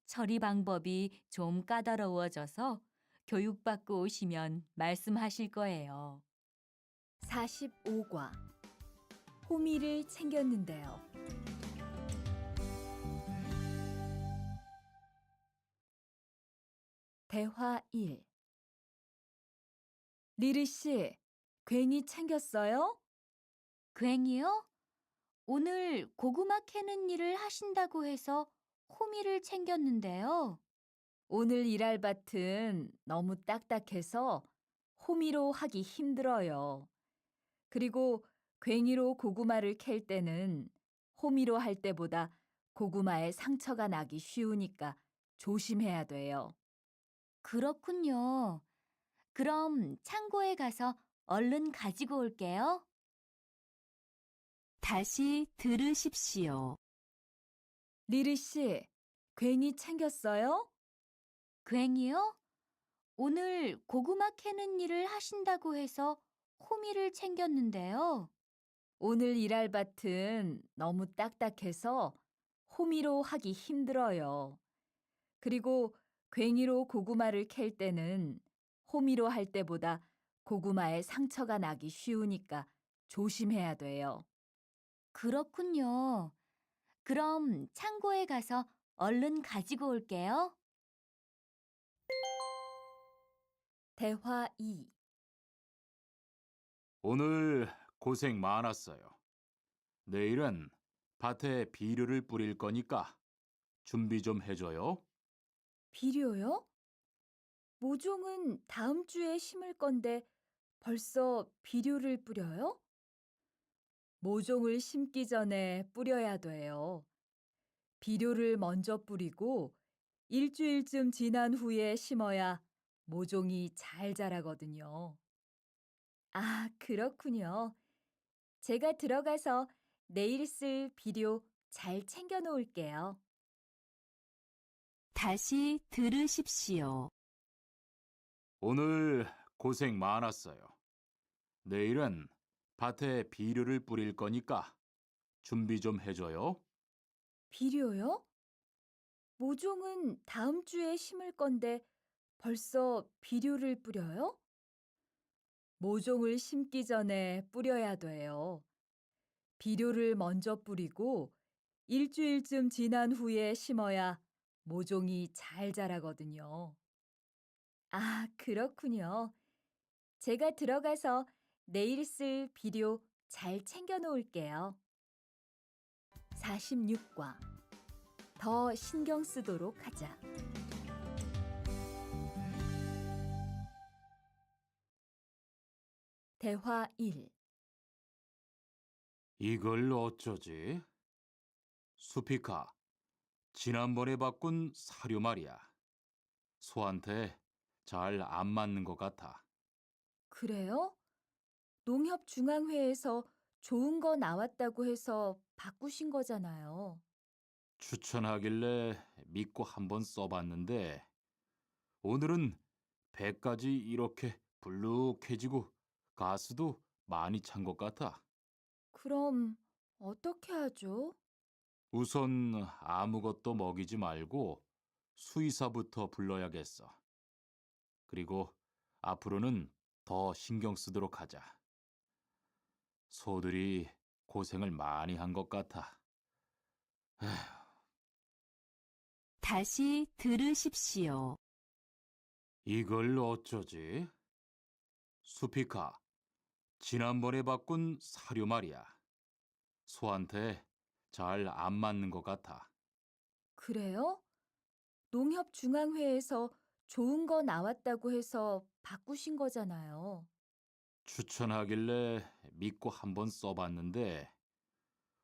처리 방법이 좀 까다로워져서 교육받고 오시면 말씀하실 거예요. 45과 호미를 챙겼는데요. 대화 1. 리리 씨, 괜히 챙겼어요? 괜히요? 오늘 고구마 캐는 일을 하신다고 해서 호미를 챙겼는데요. 오늘 일할 밭은 너무 딱딱해서 호미로 하기 힘들어요. 그리고 괭이로 고구마를 캘 때는 호미로 할 때보다 고구마에 상처가 나기 쉬우니까 조심해야 돼요. 그렇군요. 그럼 창고에 가서 얼른 가지고 올게요. 다시 들으십시오. 리리 씨, 괭이 챙겼어요? 괜히요? 오늘 고구마 캐는 일을 하신다고 해서 호미를 챙겼는데요. 오늘 일할 밭은 너무 딱딱해서 호미로 하기 힘들어요. 그리고 괭이로 고구마를 캘 때는 호미로 할 때보다 고구마에 상처가 나기 쉬우니까 조심해야 돼요. 그렇군요. 그럼 창고에 가서 얼른 가지고 올게요. 대화 2. 오늘 고생 많았어요. 내일은 밭에 비료를 뿌릴 거니까 준비 좀 해줘요. 비료요? 모종은 다음 주에 심을 건데 벌써 비료를 뿌려요? 모종을 심기 전에 뿌려야 돼요. 비료를 먼저 뿌리고 일주일쯤 지난 후에 심어야 모종이 잘 자라거든요. 아, 그렇군요. 제가 들어가서 내일 쓸 비료 잘 챙겨 놓을게요. 다시 들으십시오. 오늘 고생 많았어요. 내일은 밭에 비료를 뿌릴 거니까 준비 좀 해줘요. 비료요? 모종은 다음 주에 심을 건데 벌써 비료를 뿌려요? 모종을 심기 전에 뿌려야 돼요. 비료를 먼저 뿌리고 일주일쯤 지난 후에 심어야 모종이 잘 자라거든요. 아, 그렇군요. 제가 들어가서 내일 쓸 비료 잘 챙겨 놓을게요. 46과 더 신경 쓰도록 하자. 대화 1. 이걸 어쩌지? 수피카, 지난번에 바꾼 사료 말이야. 소한테 잘 안 맞는 것 같아. 그래요? 농협중앙회에서 좋은 거 나왔다고 해서 바꾸신 거잖아요. 추천하길래 믿고 한번 써봤는데 오늘은 배까지 이렇게 불룩해지고 가스도 많이 찬 것 같아. 그럼 어떻게 하죠? 우선 아무것도 먹이지 말고 수의사부터 불러야겠어. 그리고 앞으로는 더 신경 쓰도록 하자. 소들이 고생을 많이 한 것 같아. 다시 들으십시오. 이걸 어쩌지? 수피카, 지난번에 바꾼 사료 말이야. 소한테 잘 안 맞는 것 같아. 그래요? 농협중앙회에서 좋은 거 나왔다고 해서 바꾸신 거잖아요. 추천하길래 믿고 한번 써봤는데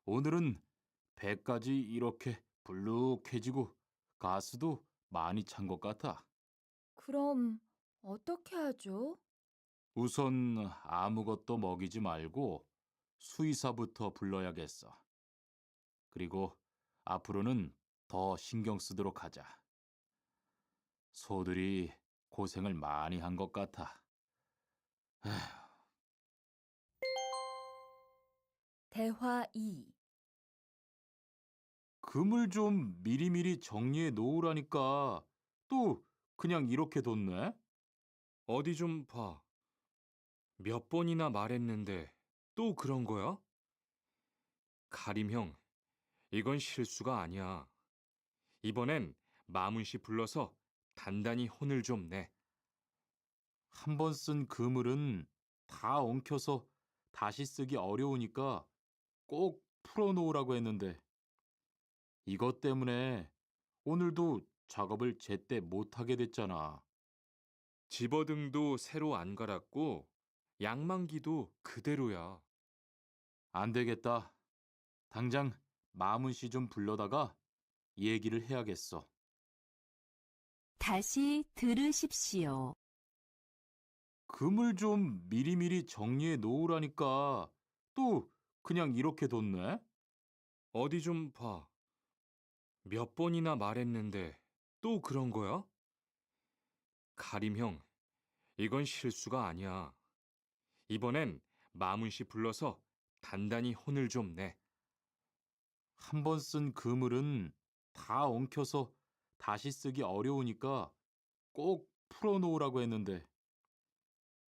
오늘은 배까지 이렇게 불룩해지고 가스도 많이 찬 것 같아. 그럼 어떻게 하죠? 우선 아무것도 먹이지 말고 수의사부터 불러야겠어. 그리고 앞으로는 더 신경 쓰도록 하자. 소들이 고생을 많이 한 것 같아. 대화 2. 금을 좀 미리미리 정리해 놓으라니까 또 그냥 이렇게 뒀네? 어디 좀 봐. 몇 번이나 말했는데 또 그런 거야? 가림 형, 이건 실수가 아니야. 이번엔 마문 씨 불러서 단단히 혼을 좀 내. 한 번 쓴 그물은 다 엉켜서 다시 쓰기 어려우니까 꼭 풀어놓으라고 했는데 이것 때문에 오늘도 작업을 제때 못하게 됐잖아. 집어등도 새로 안 갈았고 양만기도 그대로야. 안 되겠다. 당장 마문 씨 좀 불러다가 얘기를 해야겠어. 다시 들으십시오. 그물 좀 미리미리 정리해 놓으라니까 또 그냥 이렇게 뒀네? 어디 좀 봐. 몇 번이나 말했는데 또 그런 거야? 가림 형, 이건 실수가 아니야. 이번엔 마문 씨 불러서 단단히 혼을 좀 내. 한 번 쓴 그물은 다 엉켜서 다시 쓰기 어려우니까 꼭 풀어놓으라고 했는데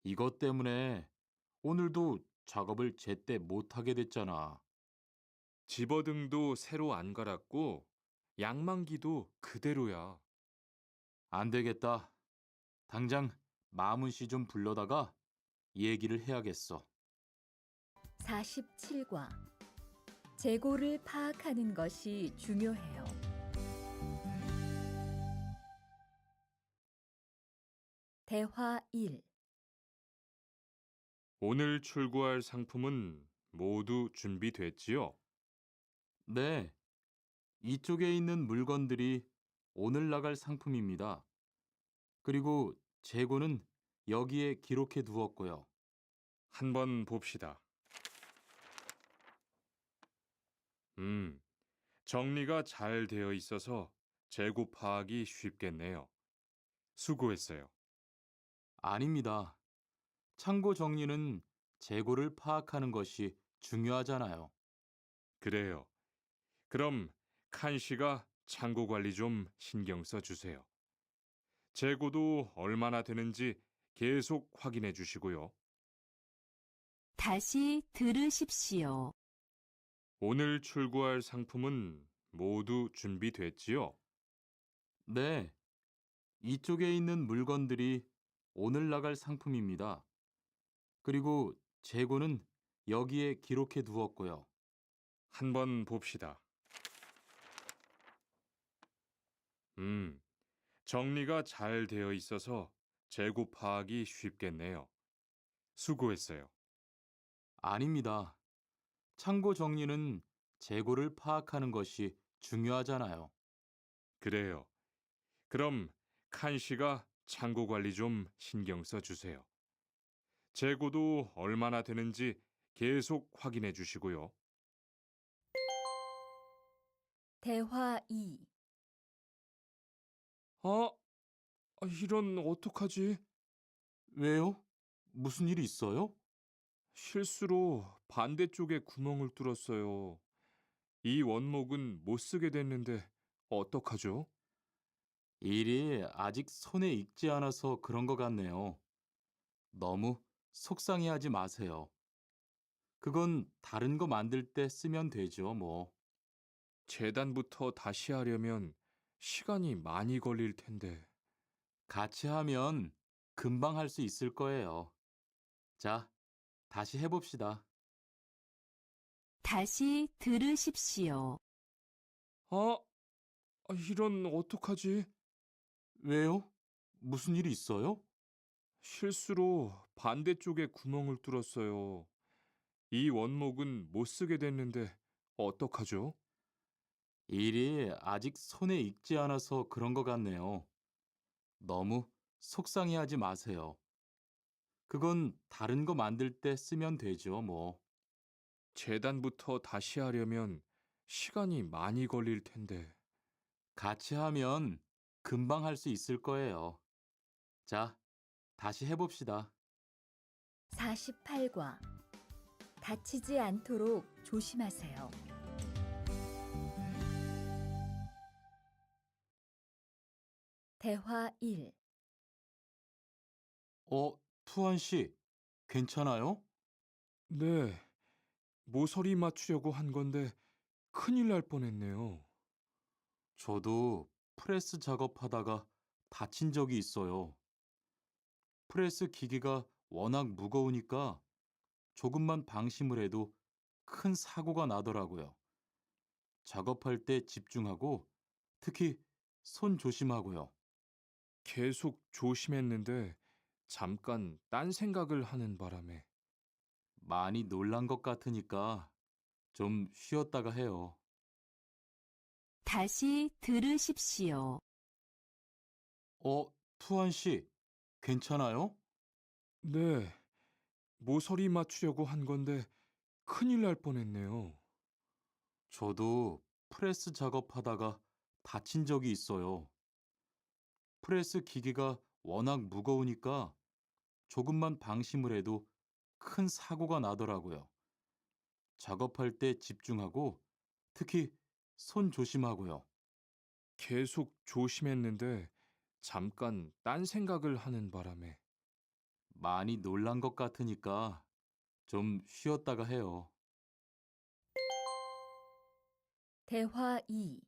이것 때문에 오늘도 작업을 제때 못하게 됐잖아. 집어등도 새로 안 갈았고 양만기도 그대로야. 안 되겠다. 당장 마문 씨 좀 불러다가 얘기를 해야겠어. 47과 재고를 파악하는 것이 중요해요. 대화 1. 오늘 출고할 상품은 모두 준비됐지요? 네, 이쪽에 있는 물건들이 오늘 나갈 상품입니다. 그리고 재고는 여기에 기록해 두었고요. 한번 봅시다. 정리가 잘 되어 있어서 재고 파악이 쉽겠네요. 수고했어요. 아닙니다. 창고 정리는 재고를 파악하는 것이 중요하잖아요. 그래요. 그럼 칸 씨가 창고 관리 좀 신경 써 주세요. 재고도 얼마나 되는지 계속 확인해 주시고요. 다시 들으십시오. 오늘 출고할 상품은 모두 준비됐지요? 네, 이쪽에 있는 물건들이 오늘 나갈 상품입니다. 그리고 재고는 여기에 기록해 두었고요. 한번 봅시다. 정리가 잘 되어 있어서 재고 파악이 쉽겠네요. 수고했어요. 아닙니다. 창고 정리는 재고를 파악하는 것이 중요하잖아요. 그래요. 그럼 칸 씨가 창고 관리 좀 신경 써 주세요. 재고도 얼마나 되는지 계속 확인해 주시고요. 대화 2. 아, 이런 어떡하지? 왜요? 무슨 일이 있어요? 실수로 반대쪽에 구멍을 뚫었어요. 이 원목은 못 쓰게 됐는데 어떡하죠? 일이 아직 손에 익지 않아서 그런 것 같네요. 너무 속상해하지 마세요. 그건 다른 거 만들 때 쓰면 되죠, 뭐. 재단부터 다시 하려면 시간이 많이 걸릴 텐데. 같이 하면 금방 할 수 있을 거예요. 자, 다시 해봅시다. 다시 들으십시오. 아, 이런 어떡하지? 왜요? 무슨 일이 있어요? 실수로 반대쪽에 구멍을 뚫었어요. 이 원목은 못 쓰게 됐는데 어떡하죠? 일이 아직 손에 익지 않아서 그런 것 같네요. 너무 속상해하지 마세요. 그건 다른 거 만들 때 쓰면 되죠, 뭐. 재단부터 다시 하려면 시간이 많이 걸릴 텐데. 같이 하면 금방 할 수 있을 거예요. 자, 다시 해봅시다. 48과. 다치지 않도록 조심하세요. 대화 1. 투한 씨, 괜찮아요? 네, 모서리 맞추려고 한 건데 큰일 날 뻔했네요. 저도 프레스 작업하다가 다친 적이 있어요. 프레스 기계가 워낙 무거우니까 조금만 방심을 해도 큰 사고가 나더라고요. 작업할 때 집중하고 특히 손 조심하고요. 계속 조심했는데 잠깐 딴 생각을 하는 바람에. 많이 놀란 것 같으니까 좀 쉬었다가 해요. 다시 들으십시오. 투한 씨, 괜찮아요? 네, 모서리 맞추려고 한 건데 큰일 날 뻔했네요. 저도 프레스 작업하다가 다친 적이 있어요. 프레스 기계가 워낙 무거우니까 조금만 방심을 해도 큰 사고가 나더라고요. 작업할 때 집중하고 특히 손 조심하고요. 계속 조심했는데 잠깐 딴 생각을 하는 바람에. 많이 놀란 것 같으니까 좀 쉬었다가 해요. 대화 2.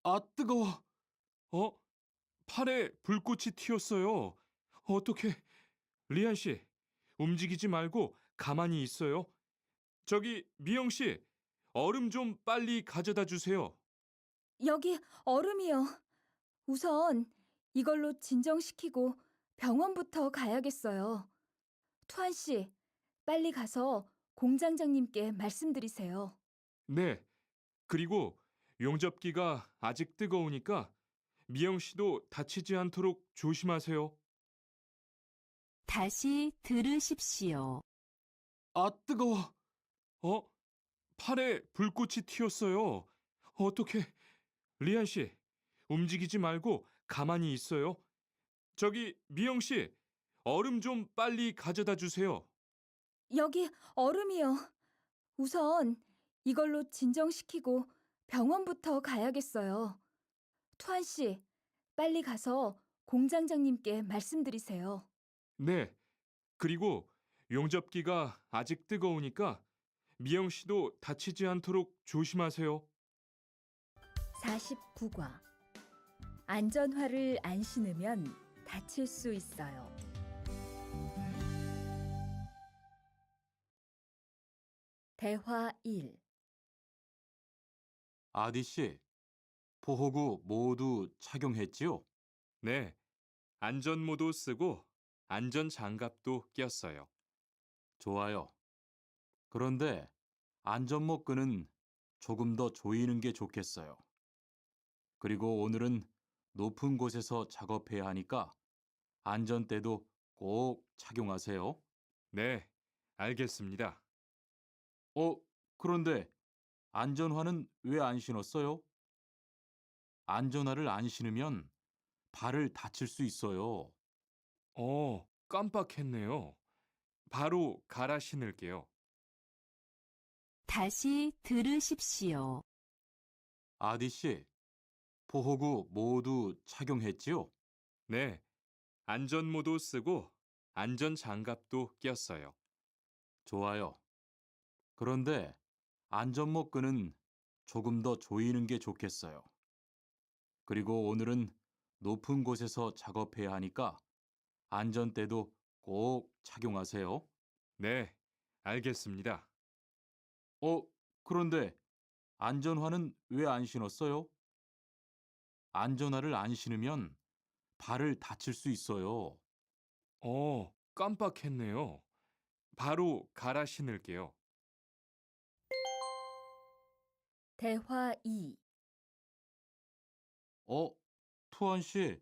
아, 뜨거워! 어? 팔에 불꽃이 튀었어요. 어떻게? 리안 씨, 움직이지 말고 가만히 있어요. 저기 미영 씨, 얼음 좀 빨리 가져다 주세요. 여기 얼음이요. 우선 이걸로 진정시키고 병원부터 가야겠어요. 투한 씨, 빨리 가서 공장장님께 말씀드리세요. 네. 그리고 용접기가 아직 뜨거우니까 미영 씨도 다치지 않도록 조심하세요. 다시 들으십시오. 아, 뜨거워! 어? 팔에 불꽃이 튀었어요. 어떻게? 리안 씨, 움직이지 말고 가만히 있어요. 저기 미영 씨, 얼음 좀 빨리 가져다 주세요. 여기 얼음이요. 우선 이걸로 진정시키고 병원부터 가야겠어요. 투한 씨, 빨리 가서 공장장님께 말씀드리세요. 네. 그리고 용접기가 아직 뜨거우니까 미영 씨도 다치지 않도록 조심하세요. 49과. 안전화를 안 신으면 다칠 수 있어요. 대화 1. 아디 씨, 보호구 모두 착용했지요? 네, 안전모도 쓰고 안전장갑도 꼈어요. 좋아요. 그런데 안전모 끈은 조금 더 조이는 게 좋겠어요. 그리고 오늘은 높은 곳에서 작업해야 하니까 안전대도 꼭 착용하세요. 네, 알겠습니다. 어, 그런데 안전화는 왜 안 신었어요? 안전화를 안 신으면 발을 다칠 수 있어요. 깜빡했네요. 바로 갈아 신을게요. 다시 들으십시오. 아디 씨, 보호구 모두 착용했지요? 네, 안전모도 쓰고 안전장갑도 꼈어요. 좋아요. 그런데 안전모 끈은 조금 더 조이는 게 좋겠어요. 그리고 오늘은 높은 곳에서 작업해야 하니까 안전대도 꼭 착용하세요. 네, 알겠습니다. 어, 그런데 안전화는 왜 안 신었어요? 안전화를 안 신으면 발을 다칠 수 있어요. 깜빡했네요. 바로 갈아 신을게요. 대화 2. 어, 투원 씨,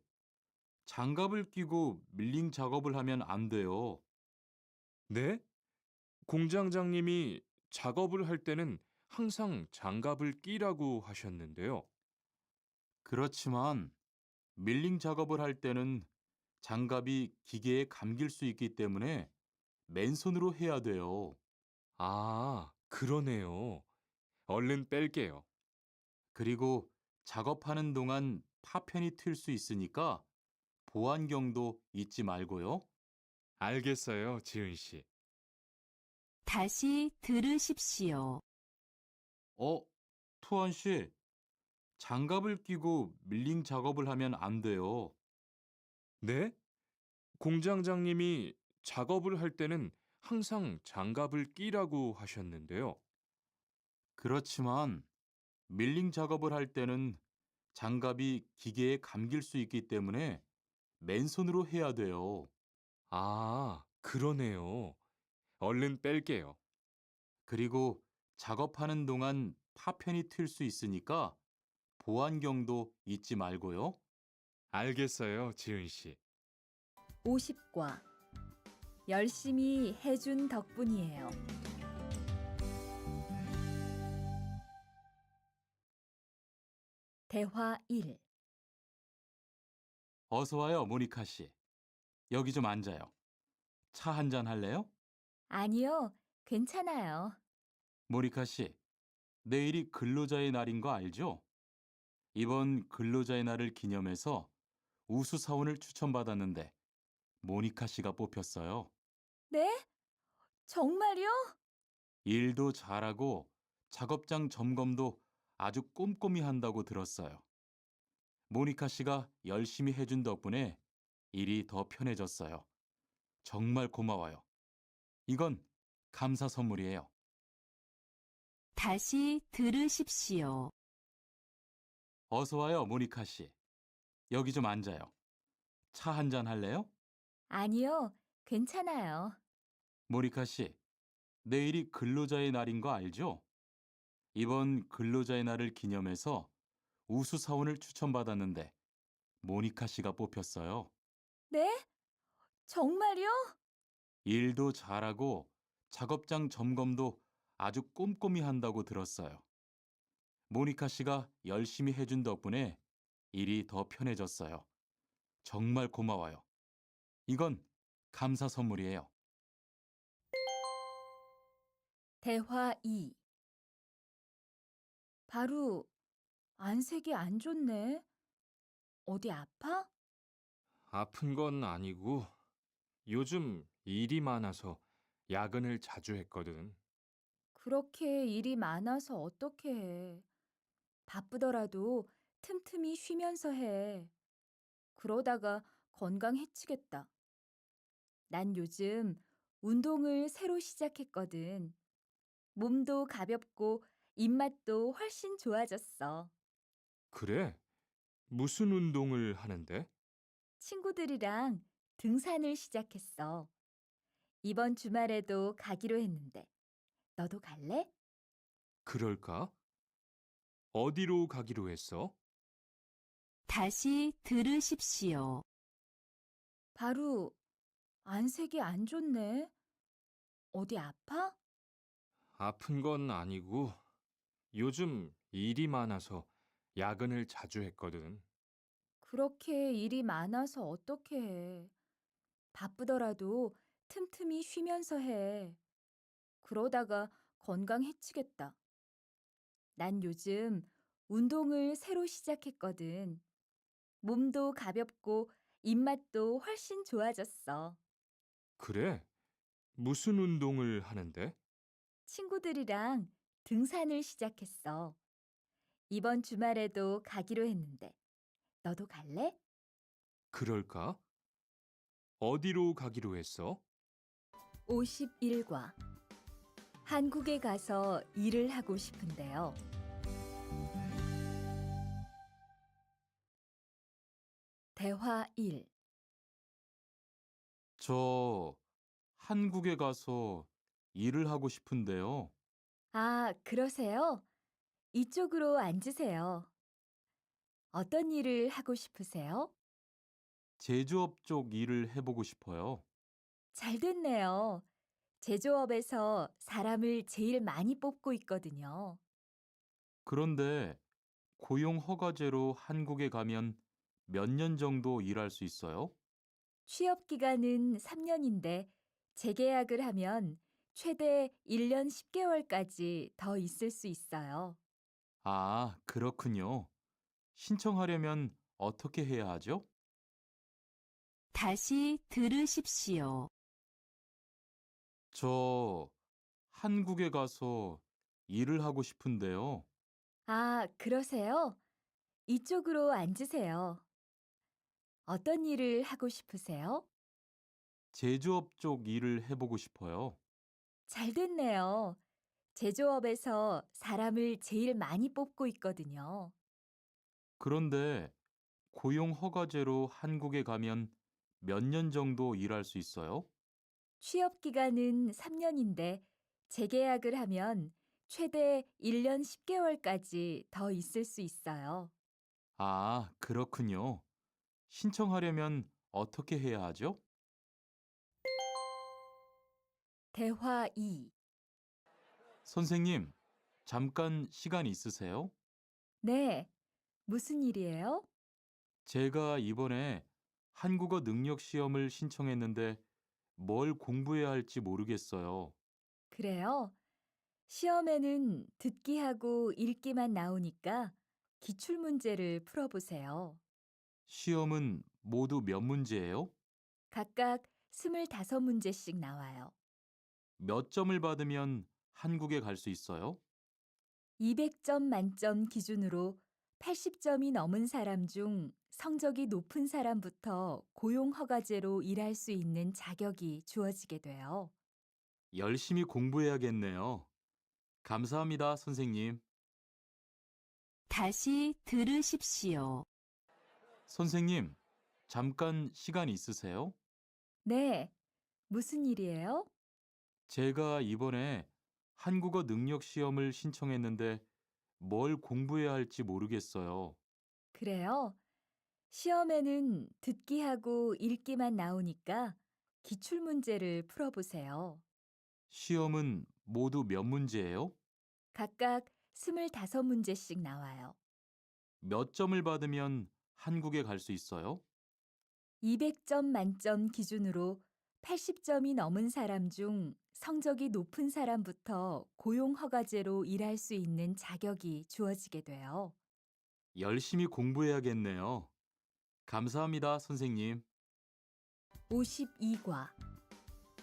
장갑을 끼고 밀링 작업을 하면 안 돼요. 네? 공장장님이 작업을 할 때는 항상 장갑을 끼라고 하셨는데요. 그렇지만 밀링 작업을 할 때는 장갑이 기계에 감길 수 있기 때문에 맨손으로 해야 돼요. 아, 그러네요. 얼른 뺄게요. 그리고 작업하는 동안 파편이 튈 수 있으니까 보안경도 잊지 말고요. 알겠어요, 지은 씨. 다시 들으십시오. 어, 투원 씨, 장갑을 끼고 밀링 작업을 하면 안 돼요. 네? 공장장님이 작업을 할 때는 항상 장갑을 끼라고 하셨는데요. 그렇지만 밀링 작업을 할 때는 장갑이 기계에 감길 수 있기 때문에 맨손으로 해야 돼요. 아, 그러네요. 얼른 뺄게요. 그리고 작업하는 동안 파편이 튈 수 있으니까 보안경도 잊지 말고요. 알겠어요, 지은 씨. 50과 열심히 해준 덕분이에요. 대화 1. 어서 와요, 모니카 씨. 여기 좀 앉아요. 차 한 잔 할래요? 아니요, 괜찮아요. 모니카 씨, 내일이 근로자의 날인 거 알죠? 이번 근로자의 날을 기념해서 우수 사원을 추천받았는데 모니카 씨가 뽑혔어요. 네? 정말요? 일도 잘하고 작업장 점검도 아주 꼼꼼히 한다고 들었어요. 모니카 씨가 열심히 해준 덕분에 일이 더 편해졌어요. 정말 고마워요. 이건 감사 선물이에요. 다시 들으십시오. 어서 와요, 모니카 씨. 여기 좀 앉아요. 차 한 잔 할래요? 아니요, 괜찮아요. 모니카 씨, 내일이 근로자의 날인 거 알죠? 이번 근로자의 날을 기념해서 우수 사원을 추천받았는데 모니카 씨가 뽑혔어요. 네? 정말요? 일도 잘하고 작업장 점검도 아주 꼼꼼히 한다고 들었어요. 모니카 씨가 열심히 해준 덕분에 일이 더 편해졌어요. 정말 고마워요. 이건 감사 선물이에요. 대화 2. 바로 안색이 안 좋네. 어디 아파? 아픈 건 아니고 요즘 일이 많아서 야근을 자주 했거든. 그렇게 일이 많아서 어떻게 해. 바쁘더라도 틈틈이 쉬면서 해. 그러다가 건강 해치겠다. 난 요즘 운동을 새로 시작했거든. 몸도 가볍고 입맛도 훨씬 좋아졌어. 그래? 무슨 운동을 하는데? 친구들이랑 등산을 시작했어. 이번 주말에도 가기로 했는데, 너도 갈래? 그럴까? 어디로 가기로 했어? 다시 들으십시오. 바로 안색이 안 좋네. 어디 아파? 아픈 건 아니고 요즘 일이 많아서 야근을 자주 했거든. 그렇게 일이 많아서 어떻게 해. 바쁘더라도 틈틈이 쉬면서 해. 그러다가 건강 해치겠다. 난 요즘 운동을 새로 시작했거든. 몸도 가볍고 입맛도 훨씬 좋아졌어. 그래? 무슨 운동을 하는데? 친구들이랑 등산을 시작했어. 이번 주말에도 가기로 했는데, 너도 갈래? 그럴까? 어디로 가기로 했어? 51과 한국에 가서 일을 하고 싶은데요. 대화 1. 저 한국에 가서 일을 하고 싶은데요. 아, 그러세요? 이쪽으로 앉으세요. 어떤 일을 하고 싶으세요? 제조업 쪽 일을 해보고 싶어요. 잘 됐네요. 제조업에서 사람을 제일 많이 뽑고 있거든요. 그런데 고용 허가제로 한국에 가면 몇 년 정도 일할 수 있어요? 취업 기간은 3년인데 재계약을 하면 최대 1년 10개월까지 더 있을 수 있어요. 아, 그렇군요. 신청하려면 어떻게 해야 하죠? 다시 들으십시오. 저 한국에 가서 일을 하고 싶은데요. 아, 그러세요? 이쪽으로 앉으세요. 어떤 일을 하고 싶으세요? 제조업 쪽 일을 해보고 싶어요. 잘 됐네요. 제조업에서 사람을 제일 많이 뽑고 있거든요. 그런데 고용 허가제로 한국에 가면 몇 년 정도 일할 수 있어요? 취업 기간은 3년인데 재계약을 하면 최대 1년 10개월까지 더 있을 수 있어요. 아, 그렇군요. 신청하려면 어떻게 해야 하죠? 대화 2. 선생님, 잠깐 시간 있으세요? 네, 무슨 일이에요? 제가 이번에 한국어 능력 시험을 신청했는데 뭘 공부해야 할지 모르겠어요. 그래요? 시험에는 듣기하고 읽기만 나오니까 기출문제를 풀어보세요. 시험은 모두 몇 문제예요? 각각 25문제씩 나와요. 몇 점을 받으면 한국에 갈 수 있어요? 200점 만점 기준으로 80점이 넘은 사람 중 성적이 높은 사람부터 고용허가제로 일할 수 있는 자격이 주어지게 돼요. 열심히 공부해야겠네요. 감사합니다, 선생님. 다시 들으십시오. 선생님, 잠깐 시간 있으세요? 네, 무슨 일이에요? 제가 이번에 한국어 능력 시험을 신청했는데 뭘 공부해야 할지 모르겠어요. 그래요? 시험에는 듣기하고 읽기만 나오니까 기출문제를 풀어보세요. 시험은 모두 몇 문제예요? 각각 25문제씩 나와요. 몇 점을 받으면 한국에 갈 수 있어요? 200점 만점 기준으로 80점이 넘은 사람 중 성적이 높은 사람부터 고용허가제로 일할 수 있는 자격이 주어지게 돼요. 열심히 공부해야겠네요. 감사합니다, 선생님. 52과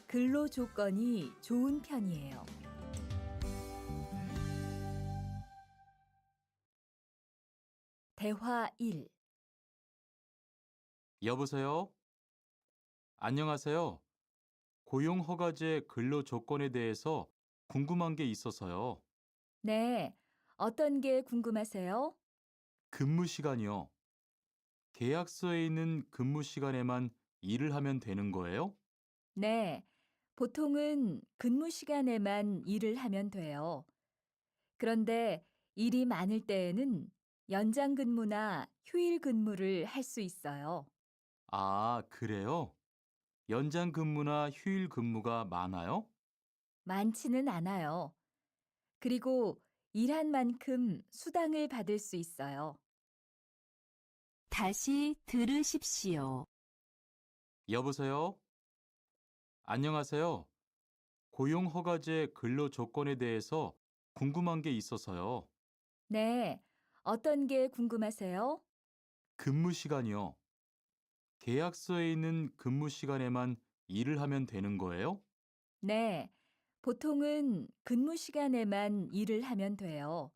근로 조건이 좋은 편이에요. 대화 1. 여보세요? 안녕하세요. 고용허가제 근로 조건에 대해서 궁금한 게 있어서요. 네, 어떤 게 궁금하세요? 근무 시간이요. 계약서에 있는 근무 시간에만 일을 하면 되는 거예요? 네, 보통은 근무 시간에만 일을 하면 돼요. 그런데 일이 많을 때에는 연장 근무나 휴일 근무를 할 수 있어요. 아, 그래요? 연장 근무나 휴일 근무가 많아요? 많지는 않아요. 그리고 일한 만큼 수당을 받을 수 있어요. 다시 들으십시오. 여보세요? 안녕하세요. 고용허가제 근로 조건에 대해서 궁금한 게 있어서요. 네, 어떤 게 궁금하세요? 근무 시간이요. 계약서에 있는 근무 시간에만 일을 하면 되는 거예요? 네, 보통은 근무 시간에만 일을 하면 돼요.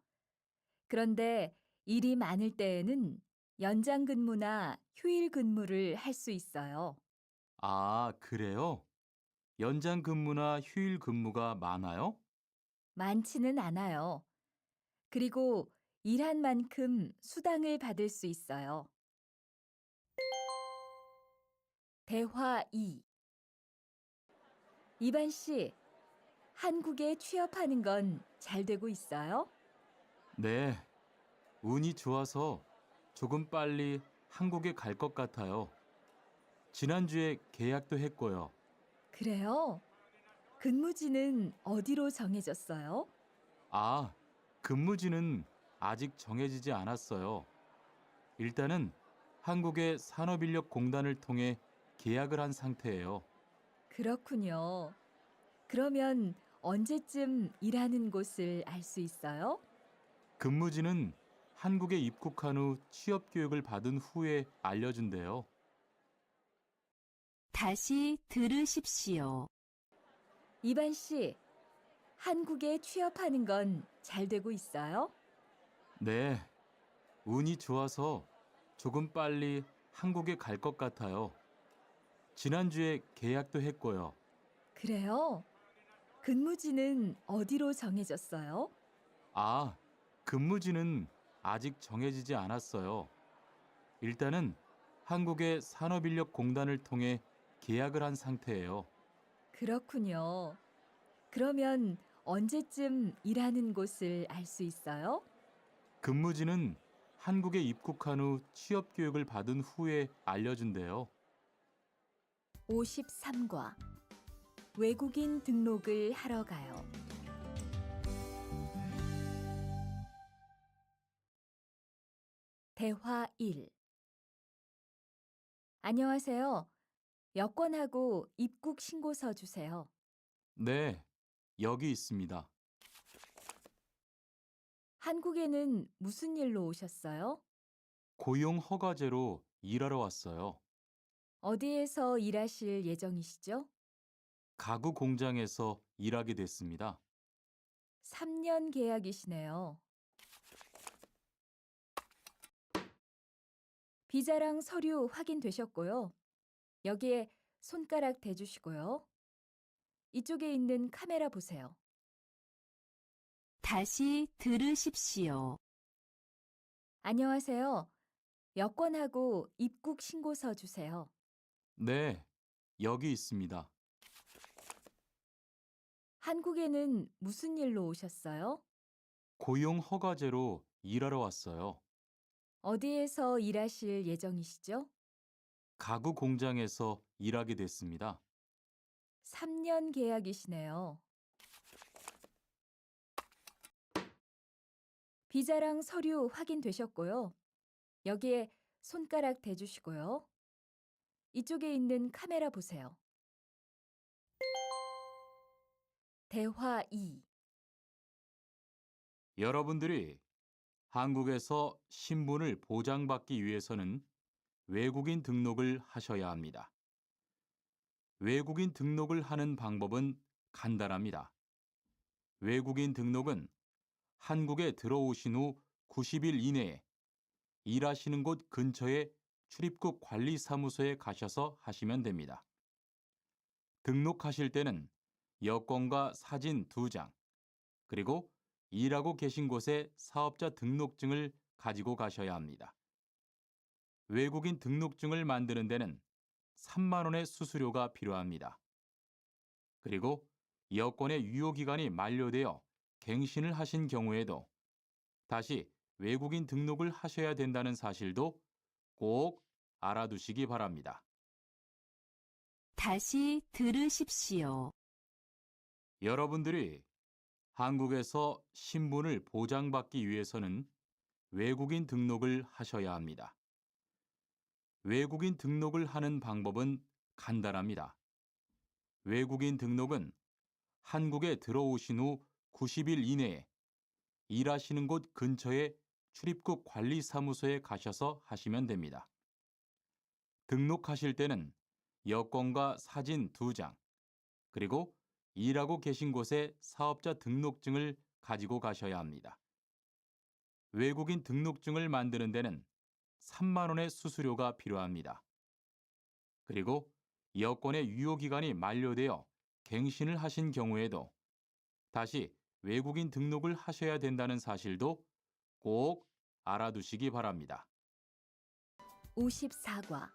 그런데 일이 많을 때에는 연장 근무나 휴일 근무를 할 수 있어요. 아, 그래요? 연장 근무나 휴일 근무가 많아요? 많지는 않아요. 그리고 일한 만큼 수당을 받을 수 있어요. 대화 2. 이반 씨, 한국에 취업하는 건 잘 되고 있어요? 네, 운이 좋아서 조금 빨리 한국에 갈 것 같아요. 지난주에 계약도 했고요. 그래요? 근무지는 어디로 정해졌어요? 아, 근무지는 아직 정해지지 않았어요. 일단은 한국의 산업인력공단을 통해 계약을 한 상태예요. 그렇군요. 그러면 언제쯤 일하는 곳을 알 수 있어요? 근무지는 한국에 입국한 후 취업 교육을 받은 후에 알려준대요. 다시 들으십시오. 이반 씨, 한국에 취업하는 건 잘 되고 있어요? 네, 운이 좋아서 조금 빨리 한국에 갈 것 같아요. 지난주에 계약도 했고요. 그래요? 근무지는 어디로 정해졌어요? 아, 근무지는 아직 정해지지 않았어요. 일단은 한국의 산업인력공단을 통해 계약을 한 상태예요. 그렇군요. 그러면 언제쯤 일하는 곳을 알 수 있어요? 근무지는 한국에 입국한 후 취업 교육을 받은 후에 알려준대요. 53과 외국인 등록을 하러 가요. 대화 1. 안녕하세요. 여권하고 입국 신고서 주세요. 네, 여기 있습니다. 한국에는 무슨 일로 오셨어요? 고용 허가제로 일하러 왔어요. 어디에서 일하실 예정이시죠? 가구 공장에서 일하게 됐습니다. 3년 계약이시네요. 비자랑 서류 확인되셨고요. 여기에 손가락 대주시고요. 이쪽에 있는 카메라 보세요. 다시 들으십시오. 안녕하세요. 여권하고 입국 신고서 주세요. 네, 여기 있습니다. 한국에는 무슨 일로 오셨어요? 고용 허가제로 일하러 왔어요. 어디에서 일하실 예정이시죠? 가구 공장에서 일하게 됐습니다. 3년 계약이시네요. 비자랑 서류 확인되셨고요. 여기에 손가락 대주시고요. 이쪽에 있는 카메라 보세요. 대화 2. 여러분들이 한국에서 신분을 보장받기 위해서는 외국인 등록을 하셔야 합니다. 외국인 등록을 하는 방법은 간단합니다. 외국인 등록은 한국에 들어오신 후 90일 이내에 일하시는 곳 근처에 출입국 관리사무소에 가셔서 하시면 됩니다. 등록하실 때는 여권과 사진 2장, 그리고 일하고 계신 곳의 사업자 등록증을 가지고 가셔야 합니다. 외국인 등록증을 만드는 데는 3만 원의 수수료가 필요합니다. 그리고 여권의 유효기간이 만료되어 갱신을 하신 경우에도 다시 외국인 등록을 하셔야 된다는 사실도 꼭 알아두시기 바랍니다. 다시 들으십시오. 여러분들이 한국에서 신분을 보장받기 위해서는 외국인 등록을 하셔야 합니다. 외국인 등록을 하는 방법은 간단합니다. 외국인 등록은 한국에 들어오신 후 90일 이내에 일하시는 곳 근처의 출입국 관리사무소에 가셔서 하시면 됩니다. 등록하실 때는 여권과 사진 2장, 그리고 일하고 계신 곳의 사업자 등록증을 가지고 가셔야 합니다. 외국인 등록증을 만드는 데는 3만 원의 수수료가 필요합니다. 그리고 여권의 유효기간이 만료되어 갱신을 하신 경우에도 다시 외국인 등록을 하셔야 된다는 사실도 꼭 알아두시기 바랍니다. 54과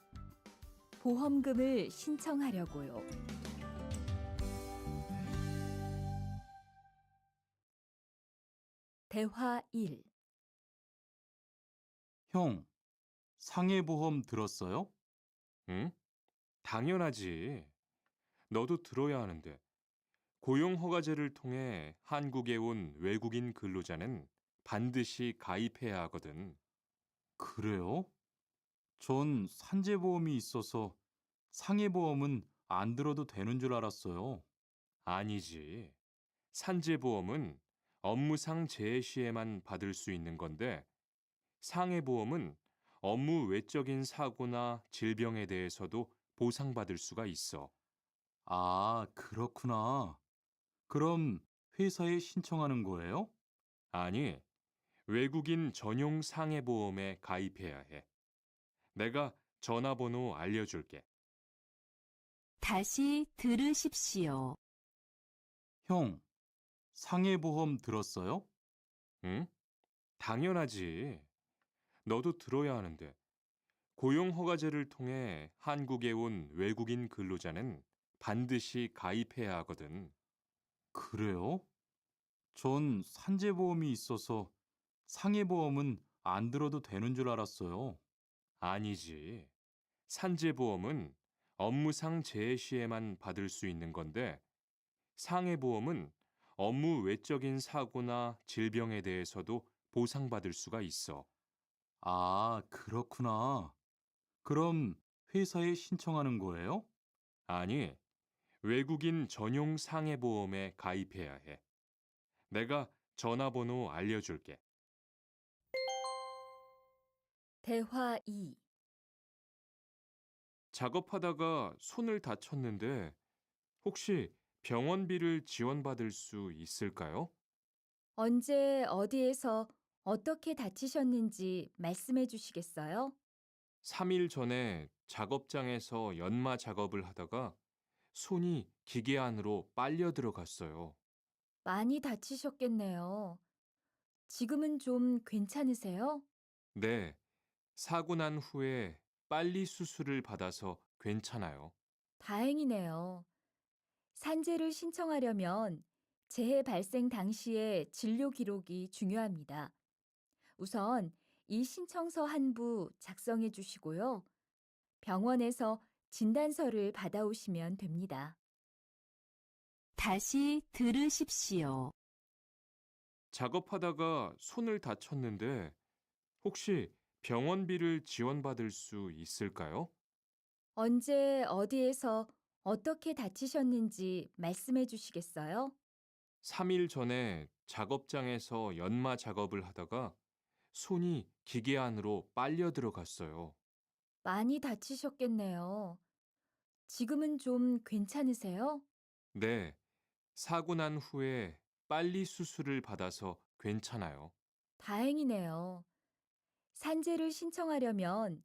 보험금을 신청하려고요. 대화 1. 형, 상해보험 들었어요? 응? 당연하지. 너도 들어야 하는데. 고용허가제를 통해 한국에 온 외국인 근로자는 반드시 가입해야 하거든. 그래요? 전 산재보험이 있어서 상해보험은 안 들어도 되는 줄 알았어요. 아니지. 산재보험은 업무상 재해 시에만 받을 수 있는 건데, 상해보험은 업무 외적인 사고나 질병에 대해서도 보상받을 수가 있어. 아, 그렇구나. 그럼 회사에 신청하는 거예요? 아니, 외국인 전용 상해보험에 가입해야 해. 내가 전화번호 알려줄게. 다시 들으십시오. 형, 상해보험 들었어요? 응? 당연하지. 너도 들어야 하는데. 고용허가제를 통해 한국에 온 외국인 근로자는 반드시 가입해야 하거든. 그래요? 전 산재보험이 있어서 상해보험은 안 들어도 되는 줄 알았어요. 아니지. 산재보험은 업무상 재해 시에만 받을 수 있는 건데, 상해보험은 업무 외적인 사고나 질병에 대해서도 보상받을 수가 있어. 아, 그렇구나. 그럼 회사에 신청하는 거예요? 아니, 외국인 전용 상해보험에 가입해야 해. 내가 전화번호 알려줄게. 대화 2. 작업하다가 손을 다쳤는데 혹시 병원비를 지원받을 수 있을까요? 언제 어디에서 어떻게 다치셨는지 말씀해 주시겠어요? 3일 전에 작업장에서 연마 작업을 하다가 손이 기계 안으로 빨려 들어갔어요. 많이 다치셨겠네요. 지금은 좀 괜찮으세요? 네, 사고 난 후에 빨리 수술을 받아서 괜찮아요. 다행이네요. 산재를 신청하려면 재해 발생 당시의 진료 기록이 중요합니다. 우선 이 신청서 한 부 작성해 주시고요. 병원에서 진단서를 받아오시면 됩니다. 다시 들으십시오. 작업하다가 손을 다쳤는데 혹시 병원비를 지원받을 수 있을까요? 언제 어디에서 어떻게 다치셨는지 말씀해 주시겠어요? 3일 전에 작업장에서 연마 작업을 하다가 손이 기계 안으로 빨려 들어갔어요. 많이 다치셨겠네요. 지금은 좀 괜찮으세요? 네, 사고 난 후에 빨리 수술을 받아서 괜찮아요. 다행이네요. 산재를 신청하려면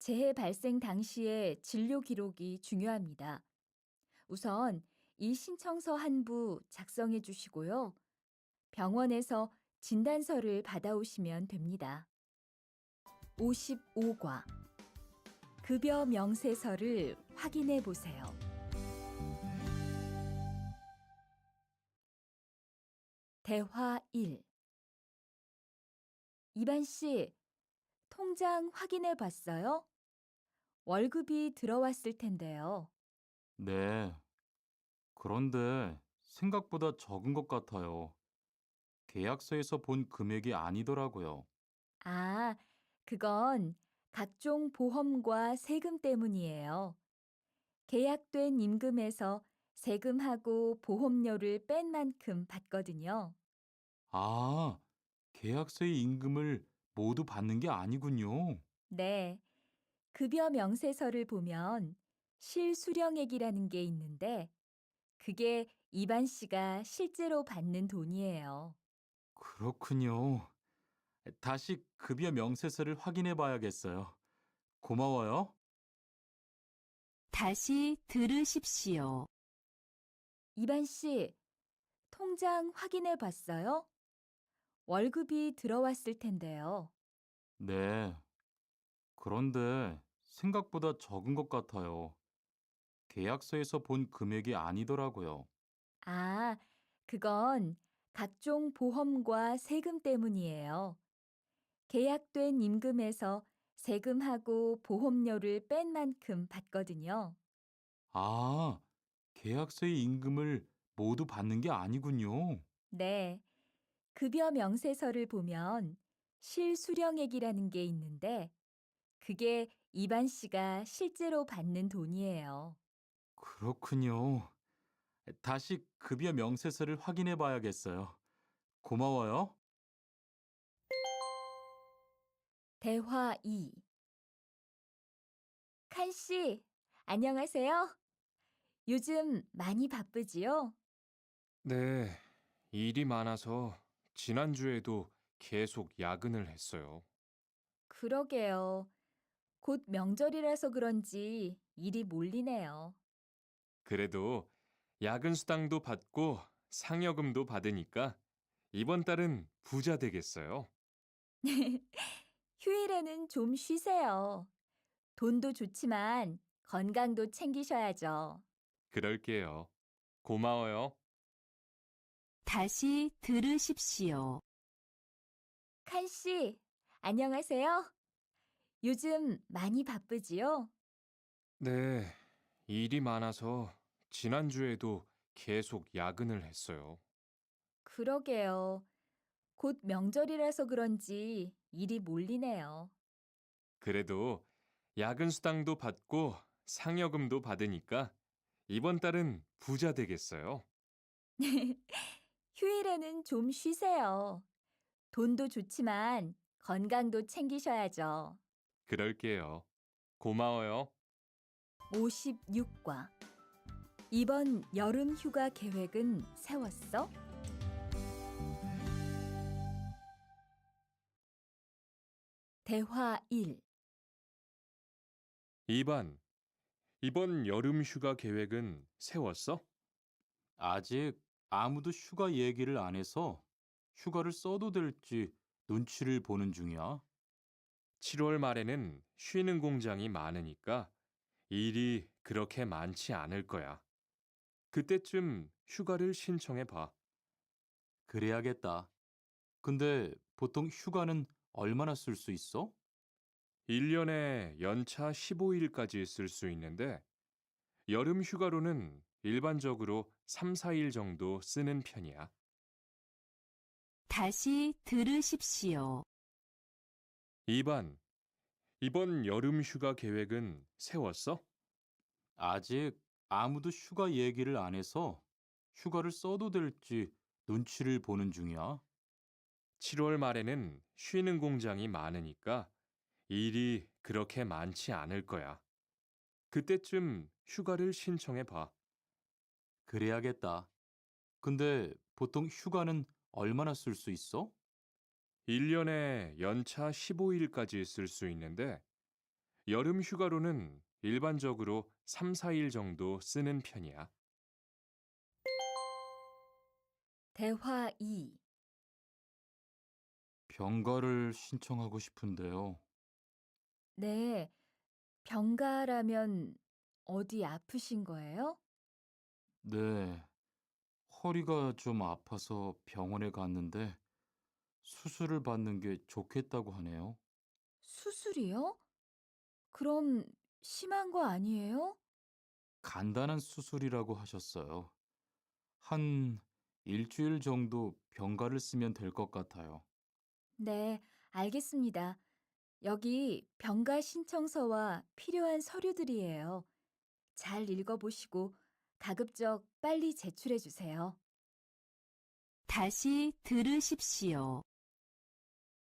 재해 발생 당시의 진료 기록이 중요합니다. 우선 이 신청서 한 부 작성해 주시고요. 병원에서 진단서를 받아오시면 됩니다. 55과 급여 명세서를 확인해 보세요. 대화 1. 이반 씨, 통장 확인해 봤어요? 월급이 들어왔을 텐데요. 네. 그런데 생각보다 적은 것 같아요. 계약서에서 본 금액이 아니더라고요. 아, 그건 각종 보험과 세금 때문이에요. 계약된 임금에서 세금하고 보험료를 뺀 만큼 받거든요. 아, 계약서의 임금을 모두 받는 게 아니군요. 네, 급여 명세서를 보면 실수령액이라는 게 있는데 그게 이반 씨가 실제로 받는 돈이에요. 그렇군요. 다시 급여 명세서를 확인해 봐야겠어요. 고마워요. 다시 들으십시오. 이반 씨, 통장 확인해 봤어요? 월급이 들어왔을 텐데요. 네. 그런데 생각보다 적은 것 같아요. 계약서에서 본 금액이 아니더라고요. 아, 그건 각종 보험과 세금 때문이에요. 계약된 임금에서 세금하고 보험료를 뺀 만큼 받거든요. 아, 계약서의 임금을 모두 받는 게 아니군요. 네, 급여 명세서를 보면 실수령액이라는 게 있는데 그게 이반 씨가 실제로 받는 돈이에요. 그렇군요. 다시 급여 명세서를 확인해 봐야겠어요. 고마워요. 대화 2. 칸 씨, 안녕하세요. 요즘 많이 바쁘지요? 네, 일이 많아서 지난주에도 계속 야근을 했어요. 그러게요. 곧 명절이라서 그런지 일이 몰리네요. 그래도 야근 수당도 받고 상여금도 받으니까 이번 달은 부자 되겠어요. 휴일에는 좀 쉬세요. 돈도 좋지만 건강도 챙기셔야죠. 그럴게요. 고마워요. 다시 들으십시오. 칸 씨, 안녕하세요. 요즘 많이 바쁘지요? 네, 일이 많아서 지난주에도 계속 야근을 했어요. 그러게요. 곧 명절이라서 그런지 일이 몰리네요. 그래도 야근 수당도 받고 상여금도 받으니까 이번 달은 부자 되겠어요. 휴일에는 좀 쉬세요. 돈도 좋지만 건강도 챙기셔야죠. 그럴게요. 고마워요. 56과 이번 여름 휴가 계획은 세웠어? 대화 1. 2번. 이번 여름 휴가 계획은 세웠어? 아직 아무도 휴가 얘기를 안 해서 휴가를 써도 될지 눈치를 보는 중이야. 7월 말에는 쉬는 공장이 많으니까 일이 그렇게 많지 않을 거야. 그때쯤 휴가를 신청해 봐. 그래야겠다. 근데 보통 휴가는 얼마나 쓸 수 있어? 1년에 연차 15일까지 쓸 수 있는데 여름 휴가로는 일반적으로 3, 4일 정도 쓰는 편이야. 다시 들으십시오. 2번. 이번 여름 휴가 계획은 세웠어? 아직 아무도 휴가 얘기를 안 해서 휴가를 써도 될지 눈치를 보는 중이야. 7월 말에는 쉬는 공장이 많으니까 일이 그렇게 많지 않을 거야. 그때쯤 휴가를 신청해 봐. 그래야겠다. 근데 보통 휴가는 얼마나 쓸 수 있어? 1년에 연차 15일까지 쓸 수 있는데 여름 휴가로는 일반적으로 3, 4일 정도 쓰는 편이야. 대화 2. 병가를 신청하고 싶은데요. 네, 병가라면 어디 아프신 거예요? 네, 허리가 좀 아파서 병원에 갔는데 수술을 받는 게 좋겠다고 하네요. 수술이요? 그럼 심한 거 아니에요? 간단한 수술이라고 하셨어요. 한 일주일 정도 병가를 쓰면 될 것 같아요. 네, 알겠습니다. 여기 병가 신청서와 필요한 서류들이에요. 잘 읽어보시고 가급적 빨리 제출해 주세요. 다시 들으십시오.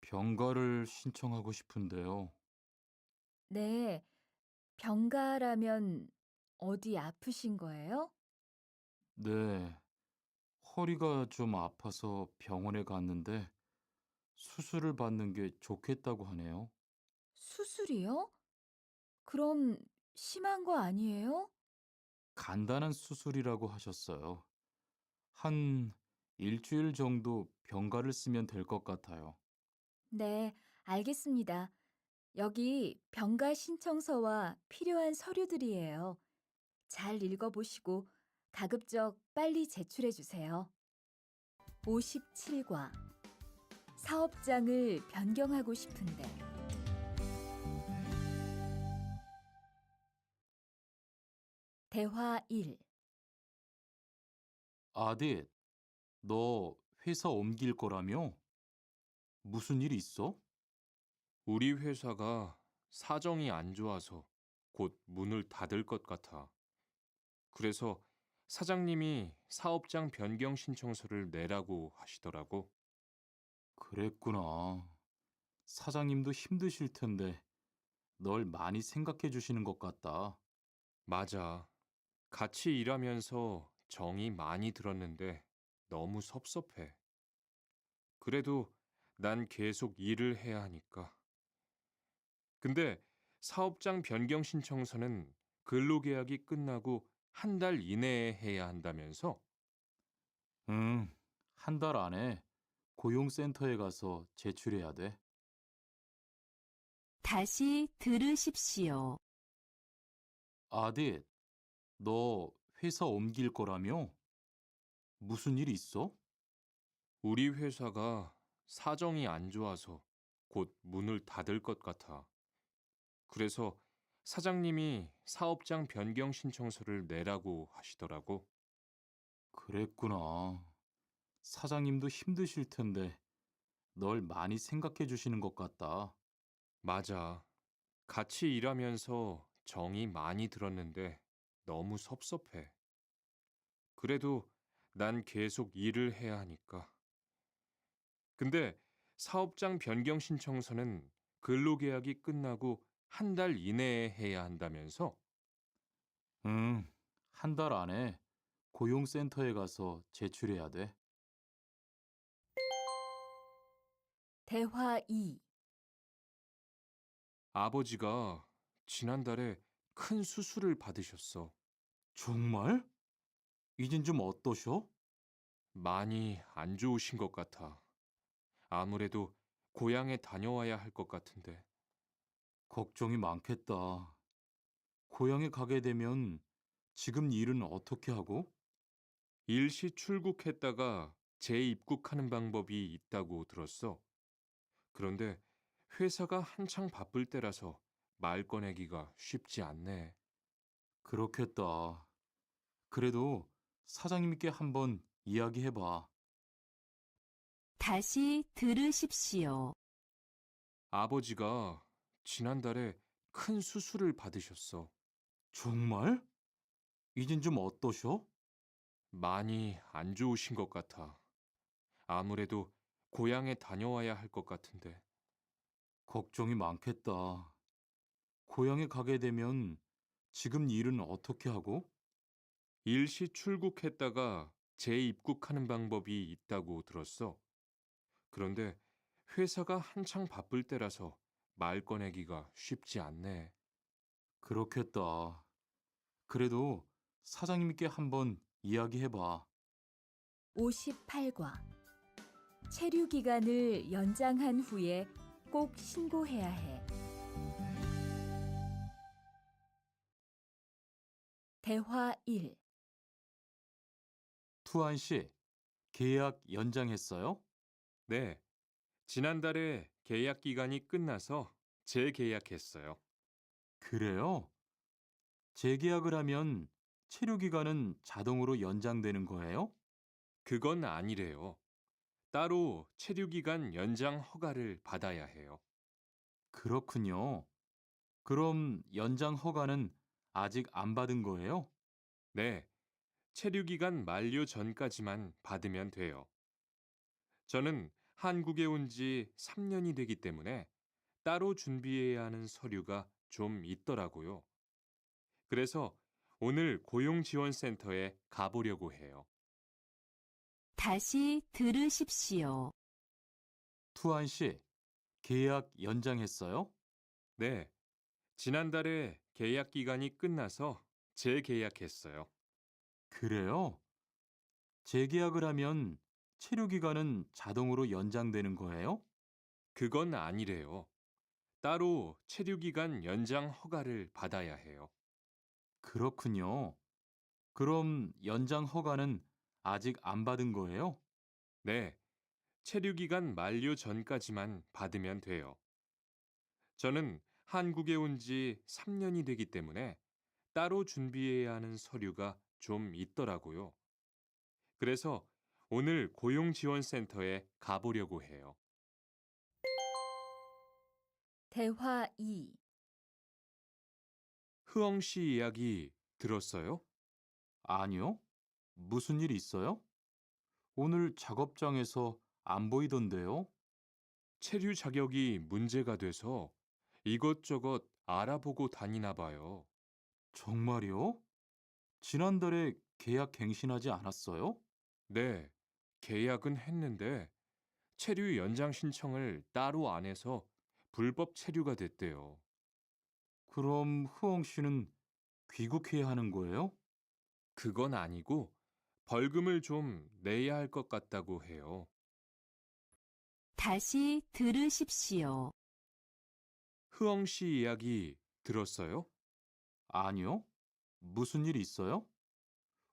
병가를 신청하고 싶은데요. 네, 병가라면 어디 아프신 거예요? 네, 허리가 좀 아파서 병원에 갔는데 수술을 받는 게 좋겠다고 하네요. 수술이요? 그럼 심한 거 아니에요? 간단한 수술이라고 하셨어요. 한 일주일 정도 병가를 쓰면 될 것 같아요. 네, 알겠습니다. 여기 병가 신청서와 필요한 서류들이에요. 잘 읽어보시고 가급적 빨리 제출해 주세요. 57과 사업장을 변경하고 싶은데 대화 1. 아딧, 너 회사 옮길 거라며? 무슨 일 있어? 우리 회사가 사정이 안 좋아서 곧 문을 닫을 것 같아. 그래서 사장님이 사업장 변경 신청서를 내라고 하시더라고. 그랬구나. 사장님도 힘드실 텐데 널 많이 생각해 주시는 것 같다. 맞아. 같이 일하면서 정이 많이 들었는데 너무 섭섭해. 그래도 난 계속 일을 해야 하니까. 근데 사업장 변경 신청서는 근로계약이 끝나고 한 달 이내에 해야 한다면서? 응, 한 달 안에 고용센터에 가서 제출해야 돼. 다시 들으십시오. 아딧, 너 회사 옮길 거라며? 무슨 일 있어? 우리 회사가 사정이 안 좋아서 곧 문을 닫을 것 같아. 그래서 사장님이 사업장 변경 신청서를 내라고 하시더라고. 그랬구나. 사장님도 힘드실 텐데 널 많이 생각해 주시는 것 같다. 맞아. 같이 일하면서 정이 많이 들었는데 너무 섭섭해. 그래도 난 계속 일을 해야 하니까. 근데 사업장 변경 신청서는 근로계약이 끝나고 한 달 이내에 해야 한다면서? 응, 한 달 안에 고용센터에 가서 제출해야 돼. 대화 2. 아버지가 지난달에 큰 수술을 받으셨어. 정말? 이젠 좀 어떠셔? 많이 안 좋으신 것 같아. 아무래도 고향에 다녀와야 할 것 같은데. 걱정이 많겠다. 고향에 가게 되면 지금 일은 어떻게 하고? 일시 출국했다가 재입국하는 방법이 있다고 들었어. 그런데 회사가 한창 바쁠 때라서 말 꺼내기가 쉽지 않네. 그렇겠다. 그래도 사장님께 한번 이야기해봐. 다시 들으십시오. 아버지가 지난달에 큰 수술을 받으셨어. 정말? 이젠 좀 어떠셔? 많이 안 좋으신 것 같아. 아무래도 고향에 다녀와야 할 것 같은데. 걱정이 많겠다. 고향에 가게 되면 지금 일은 어떻게 하고? 일시 출국했다가 재입국하는 방법이 있다고 들었어. 그런데 회사가 한창 바쁠 때라서 말 꺼내기가 쉽지 않네. 그렇겠다. 그래도 사장님께 한번 이야기해봐. 58과 체류 기간을 연장한 후에 꼭 신고해야 해. 대화 1. 투안 씨, 계약 연장했어요? 네, 지난달에 계약 기간이 끝나서 재계약했어요. 그래요? 재계약을 하면 체류 기간은 자동으로 연장되는 거예요? 그건 아니래요. 따로 체류 기간 연장 허가를 받아야 해요. 그렇군요. 그럼 연장 허가는 아직 안 받은 거예요? 네, 체류 기간 만료 전까지만 받으면 돼요. 저는 한국에 온 지 3년이 되기 때문에 따로 준비해야 하는 서류가 좀 있더라고요. 그래서 오늘 고용지원센터에 가보려고 해요. 다시 들으십시오. 투안 씨, 계약 연장했어요? 네, 지난달에 계약 기간이 끝나서 재계약했어요. 그래요? 재계약을 하면 체류 기간은 자동으로 연장되는 거예요? 그건 아니래요. 따로 체류 기간 연장 허가를 받아야 해요. 그렇군요. 그럼 연장 허가는 아직 안 받은 거예요? 네, 체류 기간 만료 전까지만 받으면 돼요. 저는 한국에 온 지 3년이 되기 때문에 따로 준비해야 하는 서류가 좀 있더라고요. 그래서 오늘 고용지원센터에 가보려고 해요. 대화 2. 흐엉 씨 이야기 들었어요? 아니요. 무슨 일 있어요? 오늘 작업장에서 안 보이던데요? 체류 자격이 문제가 돼서 이것저것 알아보고 다니나 봐요. 정말요? 지난달에 계약 갱신하지 않았어요? 네, 계약은 했는데 체류 연장 신청을 따로 안 해서 불법 체류가 됐대요. 그럼 흐엉 씨는 귀국해야 하는 거예요? 그건 아니고 벌금을 좀 내야 할 것 같다고 해요. 다시 들으십시오. 흐엉 씨 이야기 들었어요? 아니요. 무슨 일 있어요?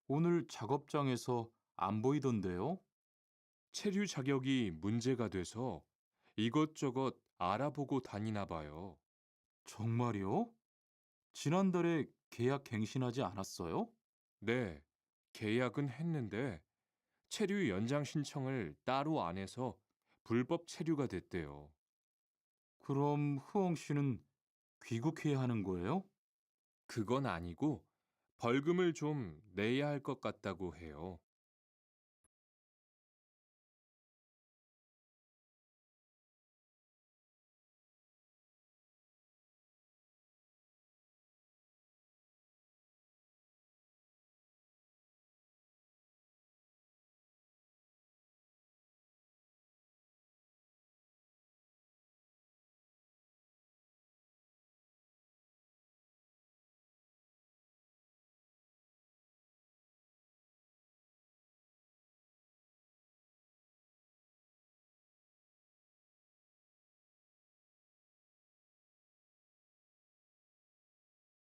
오늘 작업장에서 안 보이던데요? 체류 자격이 문제가 돼서 이것저것 알아보고 다니나 봐요. 정말요? 지난달에 계약 갱신하지 않았어요? 네, 계약은 했는데 체류 연장 신청을 따로 안 해서 불법 체류가 됐대요. 그럼 흐엉 씨는 귀국해야 하는 거예요? 그건 아니고 벌금을 좀 내야 할 것 같다고 해요.